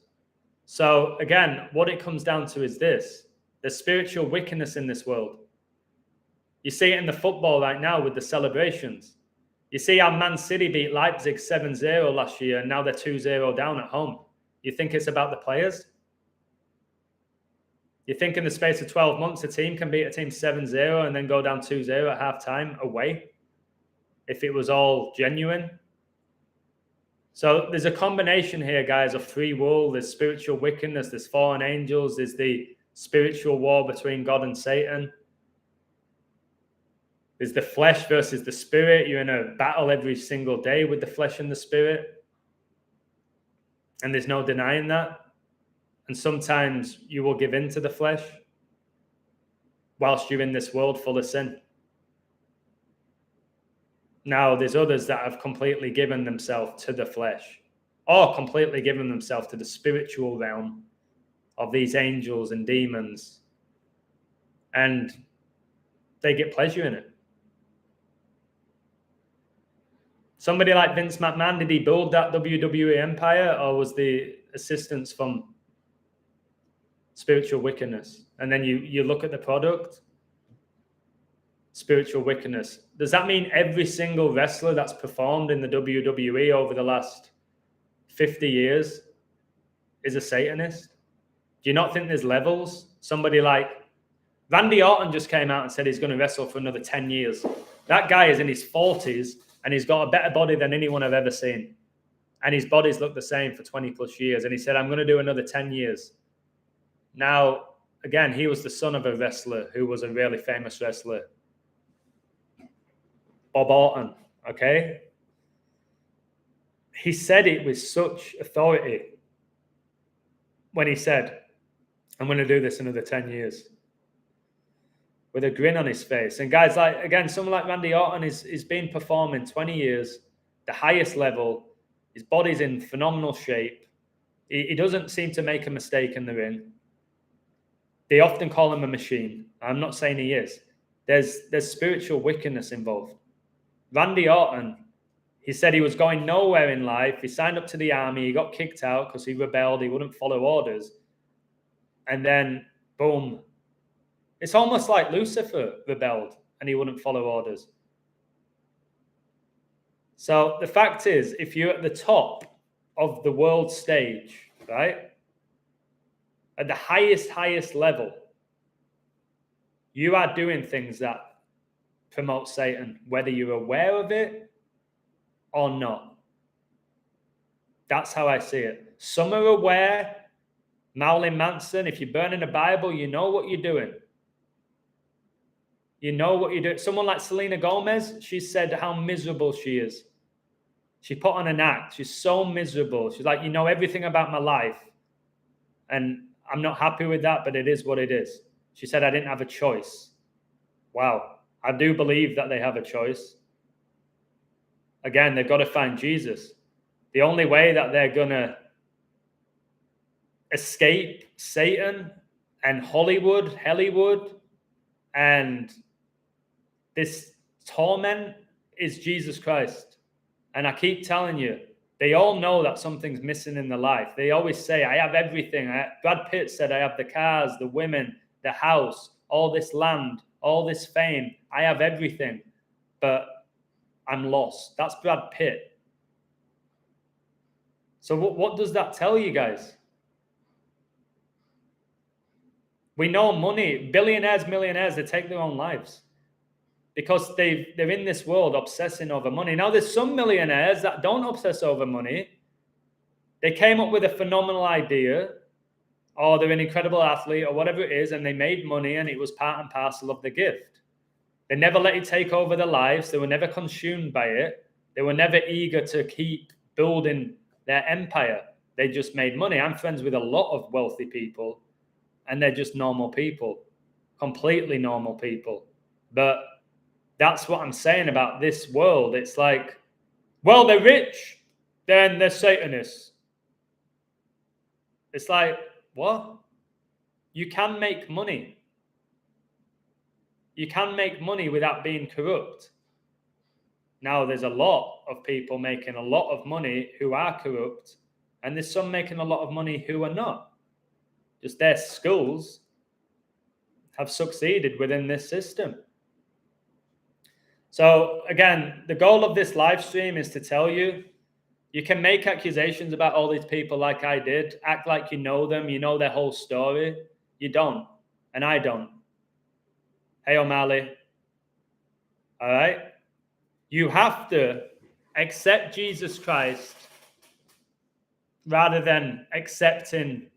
So again, what it comes down to is this. There's spiritual wickedness in this world. You see it in the football right now with the celebrations. You see how Man City beat Leipzig 7-0 last year, and now they're 2-0 down at home. You think it's about the players? You think in the space of 12 months, a team can beat a team 7-0 and then go down 2-0 at halftime away? If it was all genuine? So there's a combination here, guys, of free will. There's spiritual wickedness. There's fallen angels. There's the spiritual war between God and Satan. There's the flesh versus the spirit. You're in a battle every single day with the flesh and the spirit. And there's no denying that. And sometimes you will give in to the flesh whilst you're in this world full of sin. Now, there's others that have completely given themselves to the flesh, or completely given themselves to the spiritual realm of these angels and demons, and they get pleasure in it. Somebody like Vince McMahon, did he build that WWE empire, or was the assistance from spiritual wickedness? And then you look at the product, spiritual wickedness. Does that mean every single wrestler that's performed in the WWE over the last 50 years is a Satanist? Do you not think there's levels? Somebody like Randy Orton just came out and said he's going to wrestle for another 10 years. That guy is in his 40s and he's got a better body than anyone I've ever seen. And his bodies look the same for 20 plus years. And he said, I'm going to do another 10 years. Now, again, he was the son of a wrestler who was a really famous wrestler. Bob Orton, okay? He said it with such authority when he said, I'm going to do this another 10 years. With a grin on his face. And guys, like, again, someone like Randy Orton is been performing 20 years, the highest level. His body's in phenomenal shape. He doesn't seem to make a mistake in the ring. They often call him a machine. I'm not saying he is. There's spiritual wickedness involved. Randy Orton, he said he was going nowhere in life. He signed up to the army. He got kicked out because he rebelled. He wouldn't follow orders. And then, boom. It's almost like Lucifer rebelled and he wouldn't follow orders. So the fact is, if you're at the top of the world stage, right, at the highest level, you are doing things that promote Satan, whether you're aware of it or not. That's how I see it. Some are aware. Marilyn Manson, if you're burning a Bible, you know what you're doing. You know what you're doing. Someone like Selena Gomez, she said how miserable she is. She put on an act. She's so miserable. She's like, you know everything about my life. And I'm not happy with that, but it is what it is. She said, I didn't have a choice. Wow. I do believe that they have a choice. Again, they've got to find Jesus. The only way that they're going to escape Satan and Hollywood, and this torment is Jesus Christ. And I keep telling you, they all know that something's missing in their life. They always say, I have everything. Brad Pitt said, I have the cars, the women, the house, all this land, all this fame. I have everything, but I'm lost. That's Brad Pitt. So what does that tell you guys? We know money, billionaires, millionaires, they take their own lives because they're in this world obsessing over money. Now, there's some millionaires that don't obsess over money. They came up with a phenomenal idea, or they're an incredible athlete, or whatever it is, and they made money, and it was part and parcel of the gift. They never let it take over their lives. They were never consumed by it. They were never eager to keep building their empire. They just made money. I'm friends with a lot of wealthy people, and they're just normal people, completely normal people. But that's what I'm saying about this world. It's like, well, they're rich, then they're Satanists. It's like, what? You can make money. You can make money without being corrupt. Now, there's a lot of people making a lot of money who are corrupt, and there's some making a lot of money who are not. Just their schools have succeeded within this system. So again, the goal of this live stream is to tell you, you can make accusations about all these people like I did, act like you know them, you know their whole story. You don't, and I don't. Hey, O'Malley. All right? You have to accept Jesus Christ rather than accepting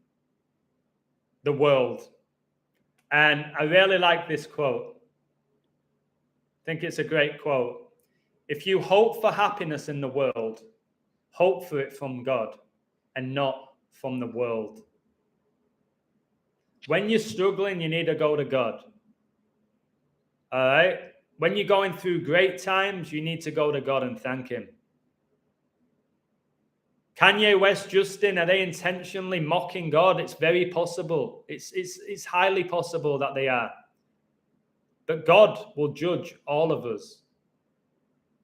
the world. And I really like this quote. think it's a great quote. If you hope for happiness in the world, hope for it from God and not from the world. When you're struggling, you need to go to God. All right? When you're going through great times, you need to go to God and thank him. Kanye West, Justin, are they intentionally mocking God? It's very possible. It's highly possible that they are. But God will judge all of us.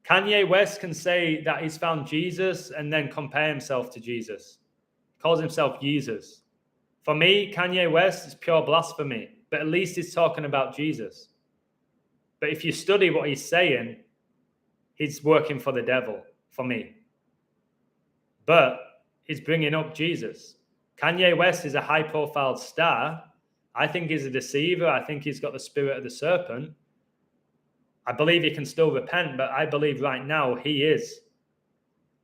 Kanye West can say that he's found Jesus and then compare himself to Jesus. He calls himself Jesus. For me, Kanye West is pure blasphemy, but at least he's talking about Jesus. But if you study what he's saying, he's working for the devil, for me. But he's bringing up Jesus. Kanye West is a high-profile star. I think he's a deceiver. I think he's got the spirit of the serpent. I believe he can still repent, but I believe right now he is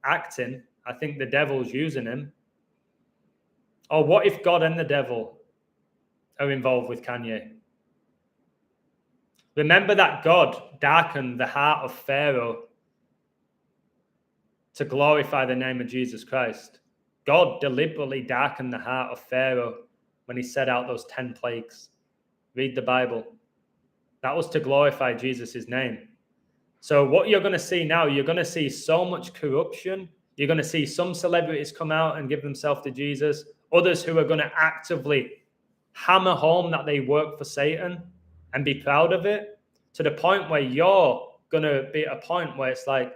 acting. I think the devil's using him. Or what if God and the devil are involved with Kanye? Remember that God darkened the heart of Pharaoh to glorify the name of Jesus Christ. God deliberately darkened the heart of Pharaoh when he set out those 10 plagues. Read the Bible. That was to glorify Jesus' name. So what you're going to see now, you're going to see so much corruption. You're going to see some celebrities come out and give themselves to Jesus. Others who are going to actively hammer home that they work for Satan and be proud of it, to the point where you're going to be at a point where it's like,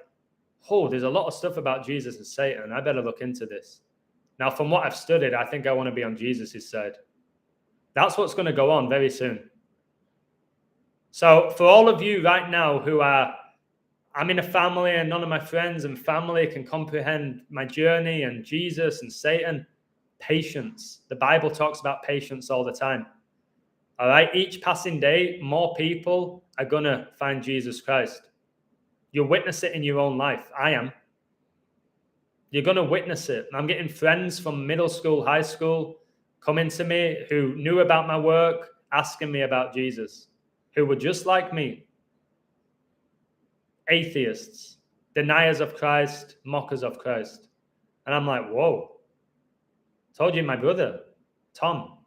oh, there's a lot of stuff about Jesus and Satan. I better look into this. Now, from what I've studied, I think I want to be on Jesus' side. That's what's going to go on very soon. So for all of you right now who are, I'm in a family and none of my friends and family can comprehend my journey and Jesus and Satan, patience. The Bible talks about patience all the time. All right, each passing day, more people are going to find Jesus Christ. You'll witness it in your own life. I am. You're going to witness it. I'm getting friends from middle school, high school, coming to me who knew about my work, asking me about Jesus, who were just like me. Atheists, deniers of Christ, mockers of Christ. And I'm like, whoa. Told you my brother, Tom.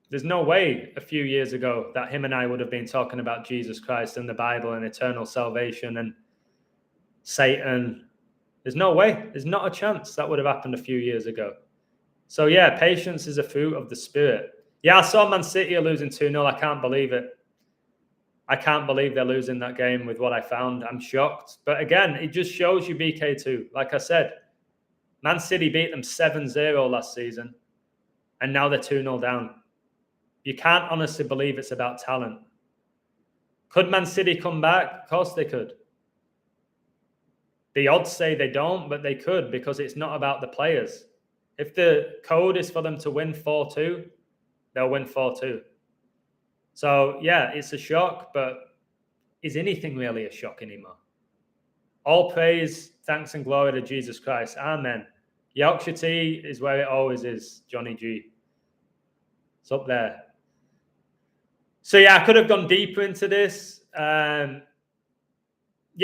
There's no way a few years ago that him and I would have been talking about Jesus Christ and the Bible and eternal salvation and Satan. There's no way. There's not a chance that would have happened a few years ago. So yeah, patience is a fruit of the Spirit. Yeah, I saw Man City are losing 2-0. I can't believe it. I can't believe they're losing that game with what I found. I'm shocked. But again, it just shows you BK2. Like I said, Man City beat them 7-0 last season, and now they're 2-0 down. You can't honestly believe it's about talent. Could Man City come back? Of course they could. The odds say they don't, but they could, because it's not about the players. If the code is for them to win 4-2, they'll win 4-2. So, yeah, it's a shock, but is anything really a shock anymore? All praise, thanks and glory to Jesus Christ. Amen. Yorkshire tea is where it always is, Johnny G. It's up there. So, yeah, I could have gone deeper into this. Yeah,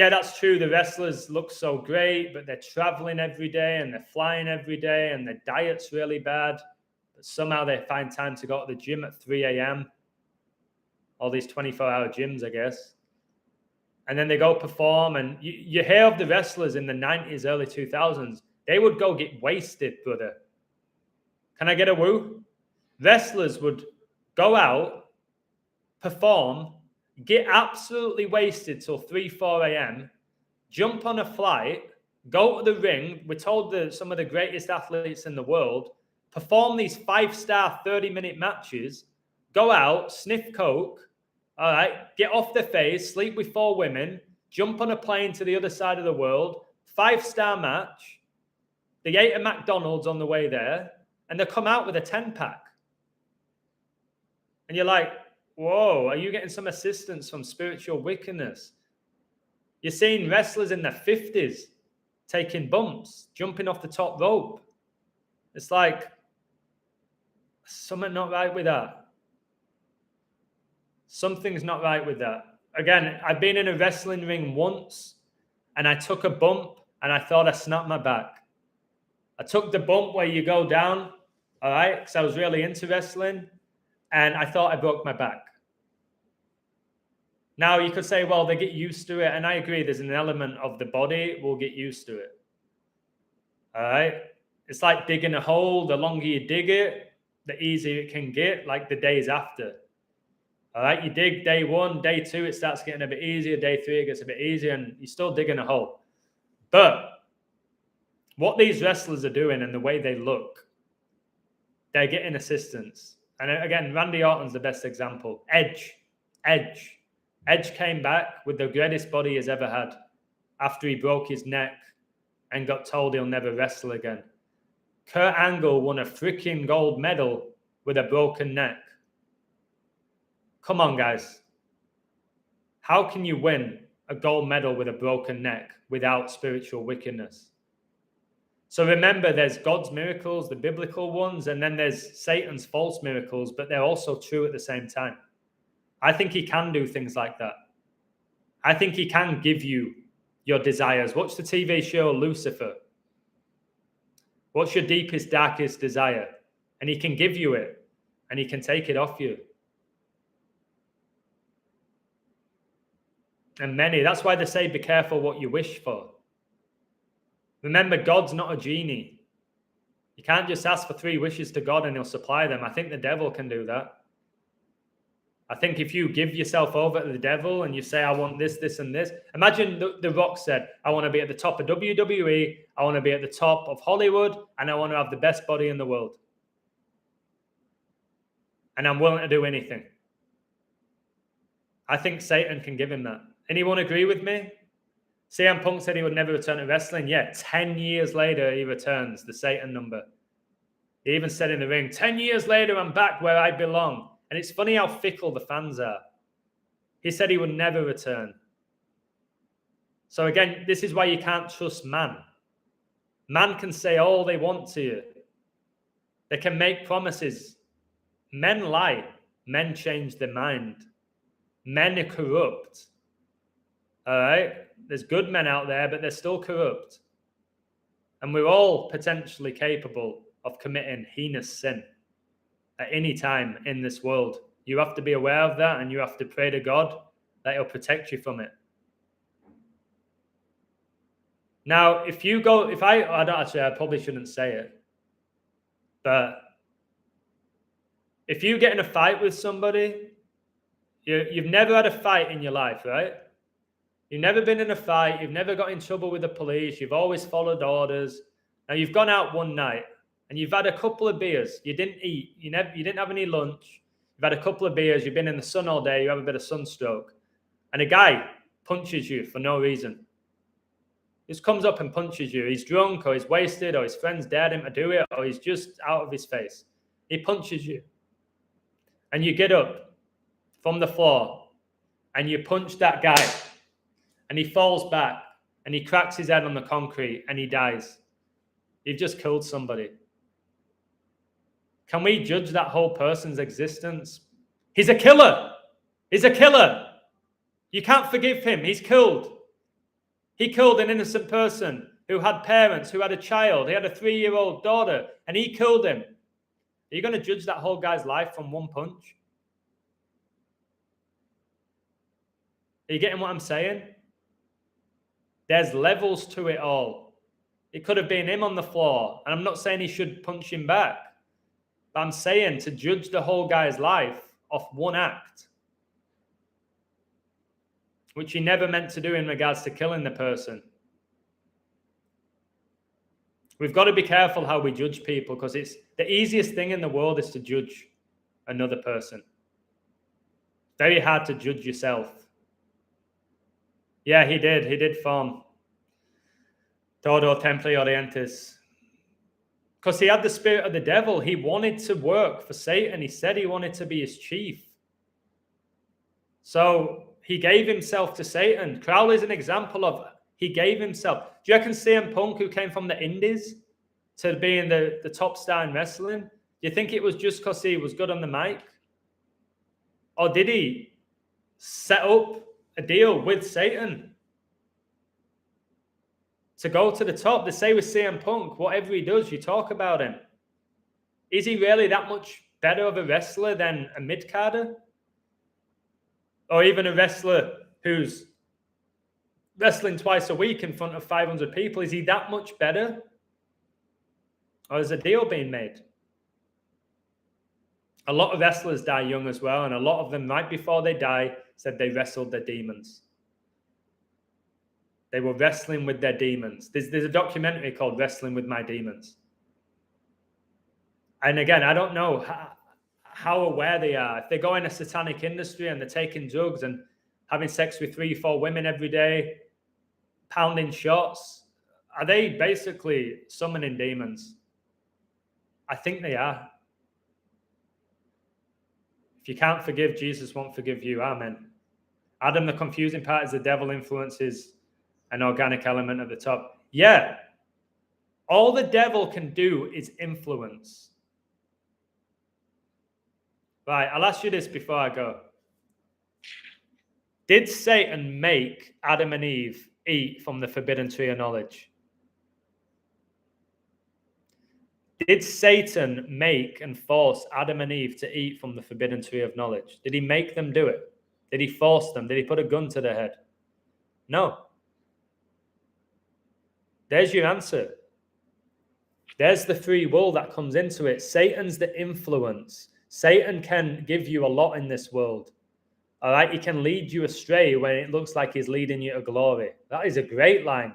that's true. The wrestlers look so great, but they're traveling every day and they're flying every day and their diet's really bad. But somehow they find time to go to the gym at 3 a.m. All these 24-hour gyms, I guess. And then they go perform. And you hear of the wrestlers in the 90s, early 2000s. They would go get wasted, brother. Can I get a woo? Wrestlers would go out, perform, get absolutely wasted till 3, 4 a.m., jump on a flight, go to the ring. We're told that some of the greatest athletes in the world perform these 5-star 30-minute matches, go out, sniff coke, all right, get off their face, sleep with 4 women, jump on a plane to the other side of the world, 5-star match. They ate a McDonald's on the way there, and they come out with a 10-pack. And you're like, whoa, are you getting some assistance from spiritual wickedness? You're seeing wrestlers in their 50s taking bumps, jumping off the top rope. It's like, something not right with that. Something's not right with that. Again, I've been in a wrestling ring once and I took a bump and I thought I snapped my back. I took the bump where you go down, all right, because I was really into wrestling, and I thought I broke my back. Now, you could say, well, they get used to it, and I agree, there's an element of the body will get used to it, all right? It's like digging a hole. The longer you dig it, the easier it can get, like the days after. All right, you dig day 1, day 2, it starts getting a bit easier. Day 3, it gets a bit easier, and you're still digging a hole. But what these wrestlers are doing and the way they look, they're getting assistance. And again, Randy Orton's the best example. Edge came back with the greatest body he's ever had after he broke his neck and got told he'll never wrestle again. Kurt Angle won a freaking gold medal with a broken neck. Come on, guys. How can you win a gold medal with a broken neck without spiritual wickedness? So remember, there's God's miracles, the biblical ones, and then there's Satan's false miracles, but they're also true at the same time. I think he can do things like that. I think he can give you your desires. Watch the TV show Lucifer. What's your deepest, darkest desire? And he can give you it, and he can take it off you. And many, that's why they say be careful what you wish for. Remember, God's not a genie. You can't just ask for 3 wishes to God and he'll supply them. I think the devil can do that. I think if you give yourself over to the devil and you say, I want this, this, and this. Imagine the Rock said, I want to be at the top of WWE, I want to be at the top of Hollywood, and I want to have the best body in the world. And I'm willing to do anything. I think Satan can give him that. Anyone agree with me? CM Punk said he would never return to wrestling. Yeah, 10 years later, he returns, the Satan number. He even said in the ring, 10 years later, I'm back where I belong. And it's funny how fickle the fans are. He said he would never return. So again, this is why you can't trust man. Man can say all they want to you. They can make promises. Men lie. Men change their mind. Men are corrupt. All right? There's good men out there, but they're still corrupt. And we're all potentially capable of committing heinous sin at any time in this world. You have to be aware of that, and you have to pray to God that he'll protect you from it. Now, I probably shouldn't say it, but if you get in a fight with somebody, you've never had a fight in your life, right? You've never been in a fight. You've never got in trouble with the police. You've always followed orders. Now, you've gone out one night and you've had a couple of beers. You didn't eat. You didn't have any lunch. You've had a couple of beers. You've been in the sun all day. You have a bit of sunstroke. And a guy punches you for no reason. Just comes up and punches you. He's drunk or he's wasted or his friends dared him to do it or he's just out of his face. He punches you. And you get up from the floor and you punch that guy. And he falls back and he cracks his head on the concrete and he dies. You've just killed somebody. Can we judge that whole person's existence? He's a killer. He's a killer. You can't forgive him. He's killed. He killed an innocent person who had parents, who had a child. He had a 3-year-old daughter and he killed him. Are you going to judge that whole guy's life from one punch? Are you getting what I'm saying? There's levels to it all. It could have been him on the floor. And I'm not saying he should punch him back. But I'm saying to judge the whole guy's life off one act, which he never meant to do in regards to killing the person. We've got to be careful how we judge people, because it's the easiest thing in the world is to judge another person. Very hard to judge yourself. Yeah, he did form Todo Templi Orientis. Because he had the spirit of the devil. He wanted to work for Satan. He said he wanted to be his chief. So he gave himself to Satan. Crowley's an example of he gave himself. Do you reckon CM Punk, who came from the Indies to being the top star in wrestling, do you think it was just because he was good on the mic? Or did he set up a deal with Satan to go to the top. They say with CM Punk, whatever he does, you talk about him. Is he really that much better of a wrestler than a mid-carder? Or even a wrestler who's wrestling twice a week in front of 500 people? Is he that much better? Or is a deal being made? A lot of wrestlers die young as well, and a lot of them, right before they die, said they wrestled their demons. They were wrestling with their demons. There's a documentary called Wrestling with My Demons. And again, I don't know how aware they are. If they go in a satanic industry and they're taking drugs and having sex with 3-4 women every day, pounding shots, are they basically summoning demons? I think they are. If you can't forgive, Jesus won't forgive you. Amen. Adam, the confusing part is the devil influences an organic element at the top. Yeah. All the devil can do is influence. Right, I'll ask you this before I go. Did Satan make Adam and Eve eat from the forbidden tree of knowledge? Did Satan make and force Adam and Eve to eat from the forbidden tree of knowledge? Did he make them do it? Did he force them? Did he put a gun to their head? No. There's your answer. There's the free will that comes into it. Satan's the influence. Satan can give you a lot in this world. All right? He can lead you astray when it looks like he's leading you to glory. That is a great line.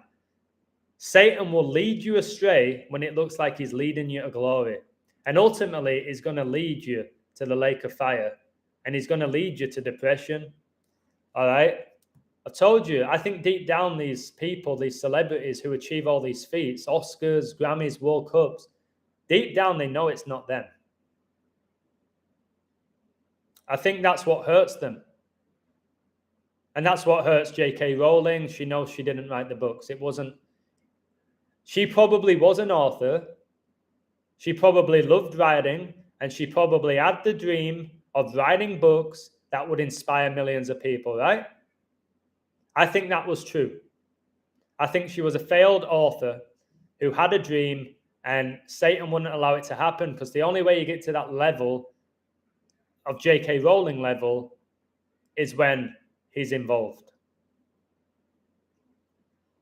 Satan will lead you astray when it looks like he's leading you to glory. And ultimately, he's going to lead you to the lake of fire. And he's going to lead you to depression. All right? I told you, I think deep down these people, these celebrities who achieve all these feats, Oscars, Grammys, World Cups, deep down they know it's not them. I think that's what hurts them. And that's what hurts J.K. Rowling. She knows she didn't write the books. It wasn't. She probably was an author. She probably loved writing. And she probably had the dream of writing books that would inspire millions of people, right? I think that was true. I think she was a failed author who had a dream and Satan wouldn't allow it to happen, because the only way you get to that level of J.K. Rowling level is when he's involved.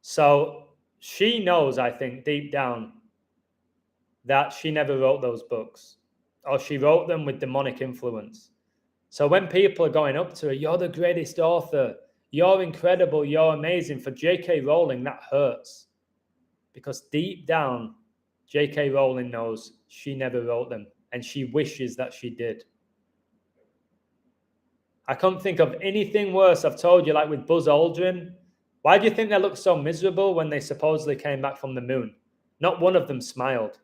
So she knows, I think, deep down that she never wrote those books, or she wrote them with demonic influence. So when people are going up to her, you're the greatest author, you're incredible, you're amazing, for J.K. Rowling, that hurts. Because deep down, J.K. Rowling knows she never wrote them, and she wishes that she did. I can't think of anything worse. I've told you, like with Buzz Aldrin. Why do you think they looked so miserable when they supposedly came back from the moon? Not one of them smiled.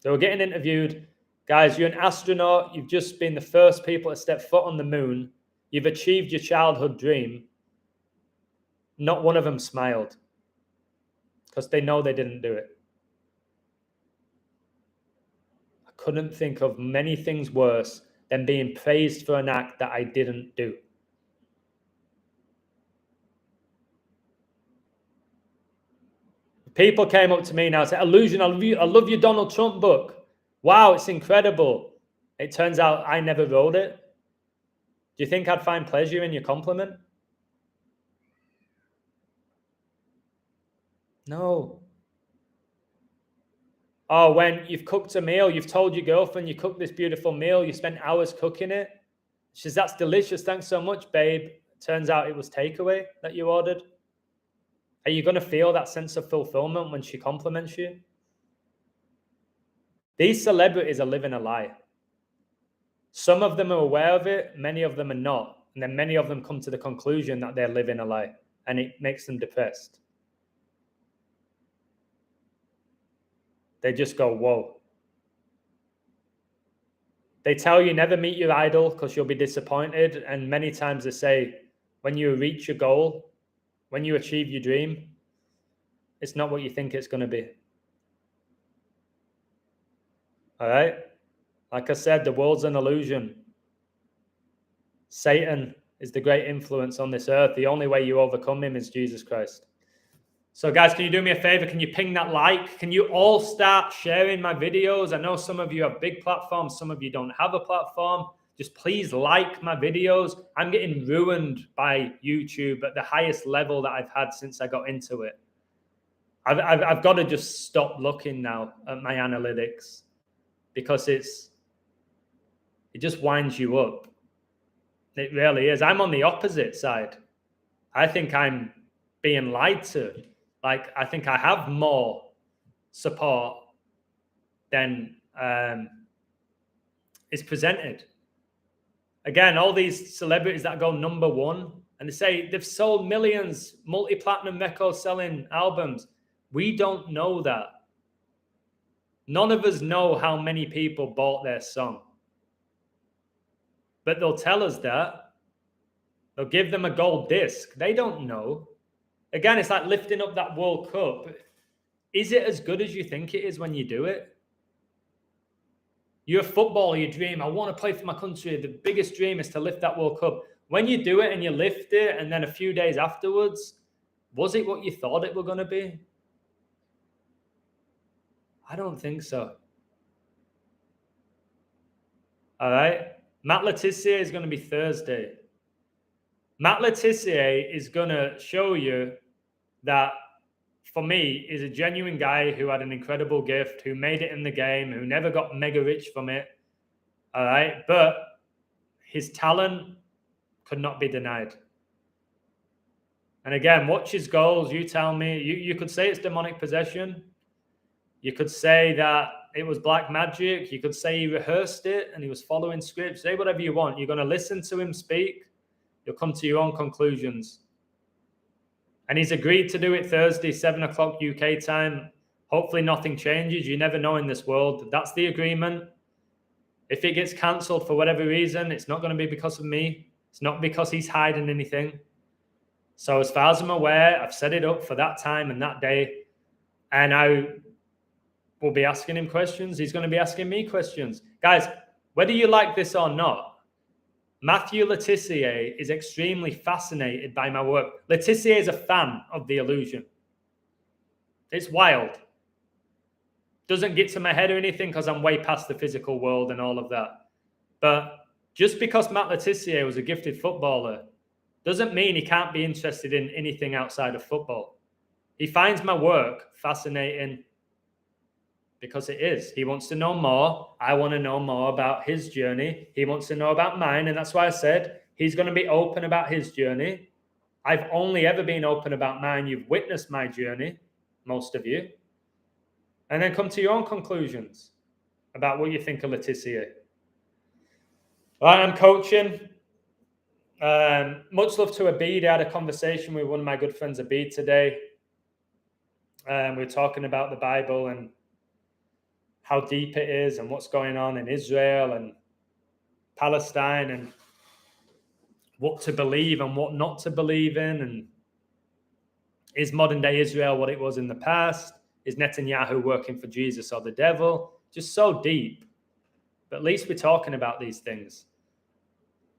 They were getting interviewed. Guys, you're an astronaut. You've just been the first people to step foot on the moon. You've achieved your childhood dream. Not one of them smiled, because they know they didn't do it. I couldn't think of many things worse than being praised for an act that I didn't do. People came up to me now and said, Illusion, I love your Donald Trump book. Wow, it's incredible. It turns out I never wrote it. Do you think I'd find pleasure in your compliment? No. Oh, when you've cooked a meal, you've told your girlfriend you cooked this beautiful meal, you spent hours cooking it. She says, that's delicious. Thanks so much, babe. Turns out it was takeaway that you ordered. Are you going to feel that sense of fulfillment when she compliments you? These celebrities are living a lie. Some of them are aware of it, many of them are not. And then many of them come to the conclusion that they're living a lie, and it makes them depressed. They just go, whoa. They tell you never meet your idol because you'll be disappointed. And many times they say, when you reach your goal, when you achieve your dream, it's not what you think it's going to be. All right? Like I said, the world's an illusion. Satan is the great influence on this earth. The only way you overcome him is Jesus Christ. So guys, can you do me a favor? Can you ping that like? Can you all start sharing my videos? I know some of you have big platforms. Some of you don't have a platform. Just please like my videos. I'm getting ruined by YouTube at the highest level that I've had since I got into it. I've got to just stop looking now at my analytics because it just winds you up. It really is. I'm on the opposite side. I think I'm being lied to. Like, I think I have more support than is presented. Again, all these celebrities that go number one, and they say they've sold millions, multi-platinum record selling albums. We don't know that. None of us know how many people bought their song. But they'll tell us that. They'll give them a gold disc. They don't know. Again, it's like lifting up that World Cup. Is it as good as you think it is when you do it? You're a footballer, you dream, I want to play for my country. The biggest dream is to lift that World Cup. When you do it and you lift it, and then a few days afterwards, was it what you thought it were going to be? I don't think so. All right. Matt Letizia is going to be Thursday. Matt Letizia is going to show you that, for me, is a genuine guy who had an incredible gift, who made it in the game, who never got mega rich from it. All right. But his talent could not be denied. And again, watch his goals. You tell me. You could say it's demonic possession. You could say that it was black magic. You could say he rehearsed it and he was following scripts. Say whatever you want. You're going to listen to him speak. You'll come to your own conclusions. And he's agreed to do it Thursday, 7 o'clock UK time. Hopefully nothing changes. You never know in this world. That's the agreement. If it gets cancelled for whatever reason, it's not going to be because of me. It's not because he's hiding anything. So as far as I'm aware, I've set it up for that time and that day. And I will be asking him questions. He's going to be asking me questions. Guys, whether you like this or not, Matthew Letizia is extremely fascinated by my work. Letizia is a fan of the illusion. It's wild. Doesn't get to my head or anything because I'm way past the physical world and all of that. But just because Matt Letizia was a gifted footballer doesn't mean he can't be interested in anything outside of football. He finds my work fascinating because it is. He wants to know more. I want to know more about his journey. He wants to know about mine. And that's why I said he's going to be open about his journey. I've only ever been open about mine. You've witnessed my journey, most of you. And then come to your own conclusions about what you think of Letizia. All right, I'm coaching. Much love to Abid. I had a conversation with one of my good friends, Abid, today. We were talking about the Bible and how deep it is and what's going on in Israel and Palestine and what to believe and what not to believe in. And is modern day Israel what it was in the past? Is Netanyahu working for Jesus or the devil? Just so deep. But at least we're talking about these things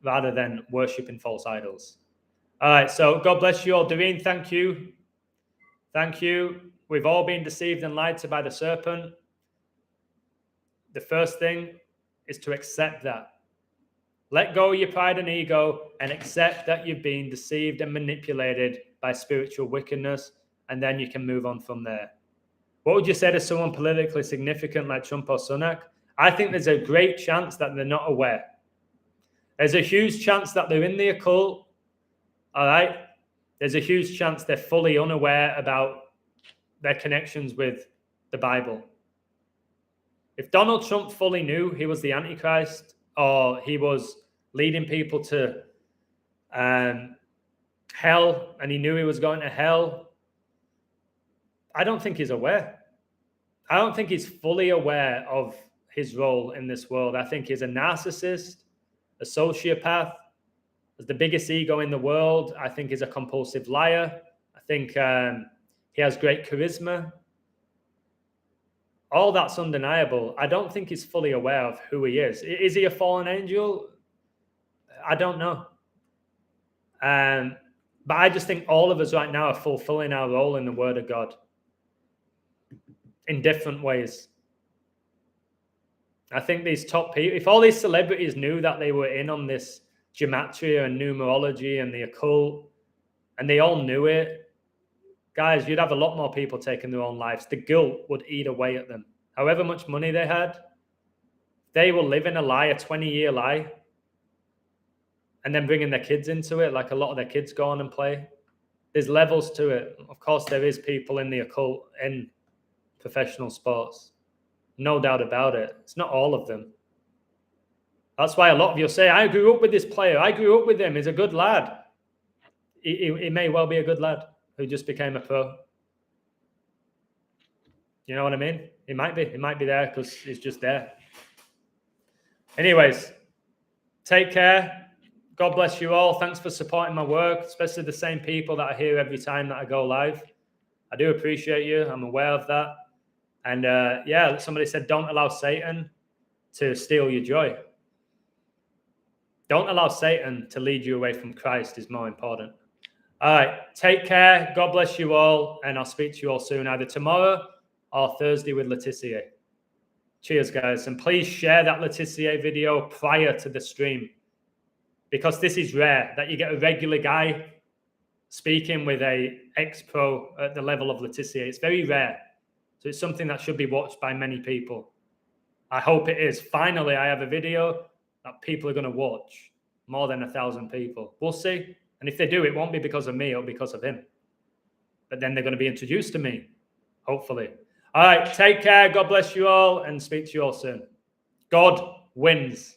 rather than worshiping false idols. All right, so God bless you all. Doreen, thank you. Thank you. We've all been deceived and lied to by the serpent. The first thing is to accept that. Let go of your pride and ego and accept that you've been deceived and manipulated by spiritual wickedness, and then you can move on from there. What would you say to someone politically significant like Trump or Sunak? I think there's a great chance that they're not aware. There's a huge chance that they're in the occult, all right? There's a huge chance they're fully unaware about their connections with the Bible. If Donald Trump fully knew he was the Antichrist or he was leading people to hell and he knew he was going to hell, I don't think he's aware. I don't think he's fully aware of his role in this world. I think he's a narcissist, a sociopath, has the biggest ego in the world. I think he's a compulsive liar. I think he has great charisma. All that's undeniable. I don't think he's fully aware of who he is. Is he a fallen angel? I don't know. But I just think all of us right now are fulfilling our role in the Word of God in different ways. I think these top people, if all these celebrities knew that they were in on this gematria and numerology and the occult, and they all knew it, guys, you'd have a lot more people taking their own lives. The guilt would eat away at them. However much money they had, they will live in a lie, a 20-year lie, and then bringing their kids into it, like a lot of their kids go on and play. There's levels to it. Of course, there is people in the occult in professional sports. No doubt about it. It's not all of them. That's why a lot of you say, I grew up with this player. I grew up with him. He's a good lad. He may well be a good lad who just became a pro. You know what I mean? He might be. He might be there because he's just there. Anyways, take care. God bless you all. Thanks for supporting my work, especially the same people that are here every time that I go live. I do appreciate you. I'm aware of that. And yeah, somebody said, don't allow Satan to steal your joy. Don't allow Satan to lead you away from Christ is more important. All right, take care. God bless you all. And I'll speak to you all soon, either tomorrow or Thursday with Laetitia. Cheers, guys. And please share that Laetitia video prior to the stream, because this is rare that you get a regular guy speaking with a ex-pro at the level of Laetitia. It's very rare. So it's something that should be watched by many people. I hope it is. Finally, I have a video that people are going to watch. More than 1,000 people. We'll see. And if they do, it won't be because of me or because of him. But then they're going to be introduced to me, hopefully. All right, take care. God bless you all and speak to you all soon. God wins.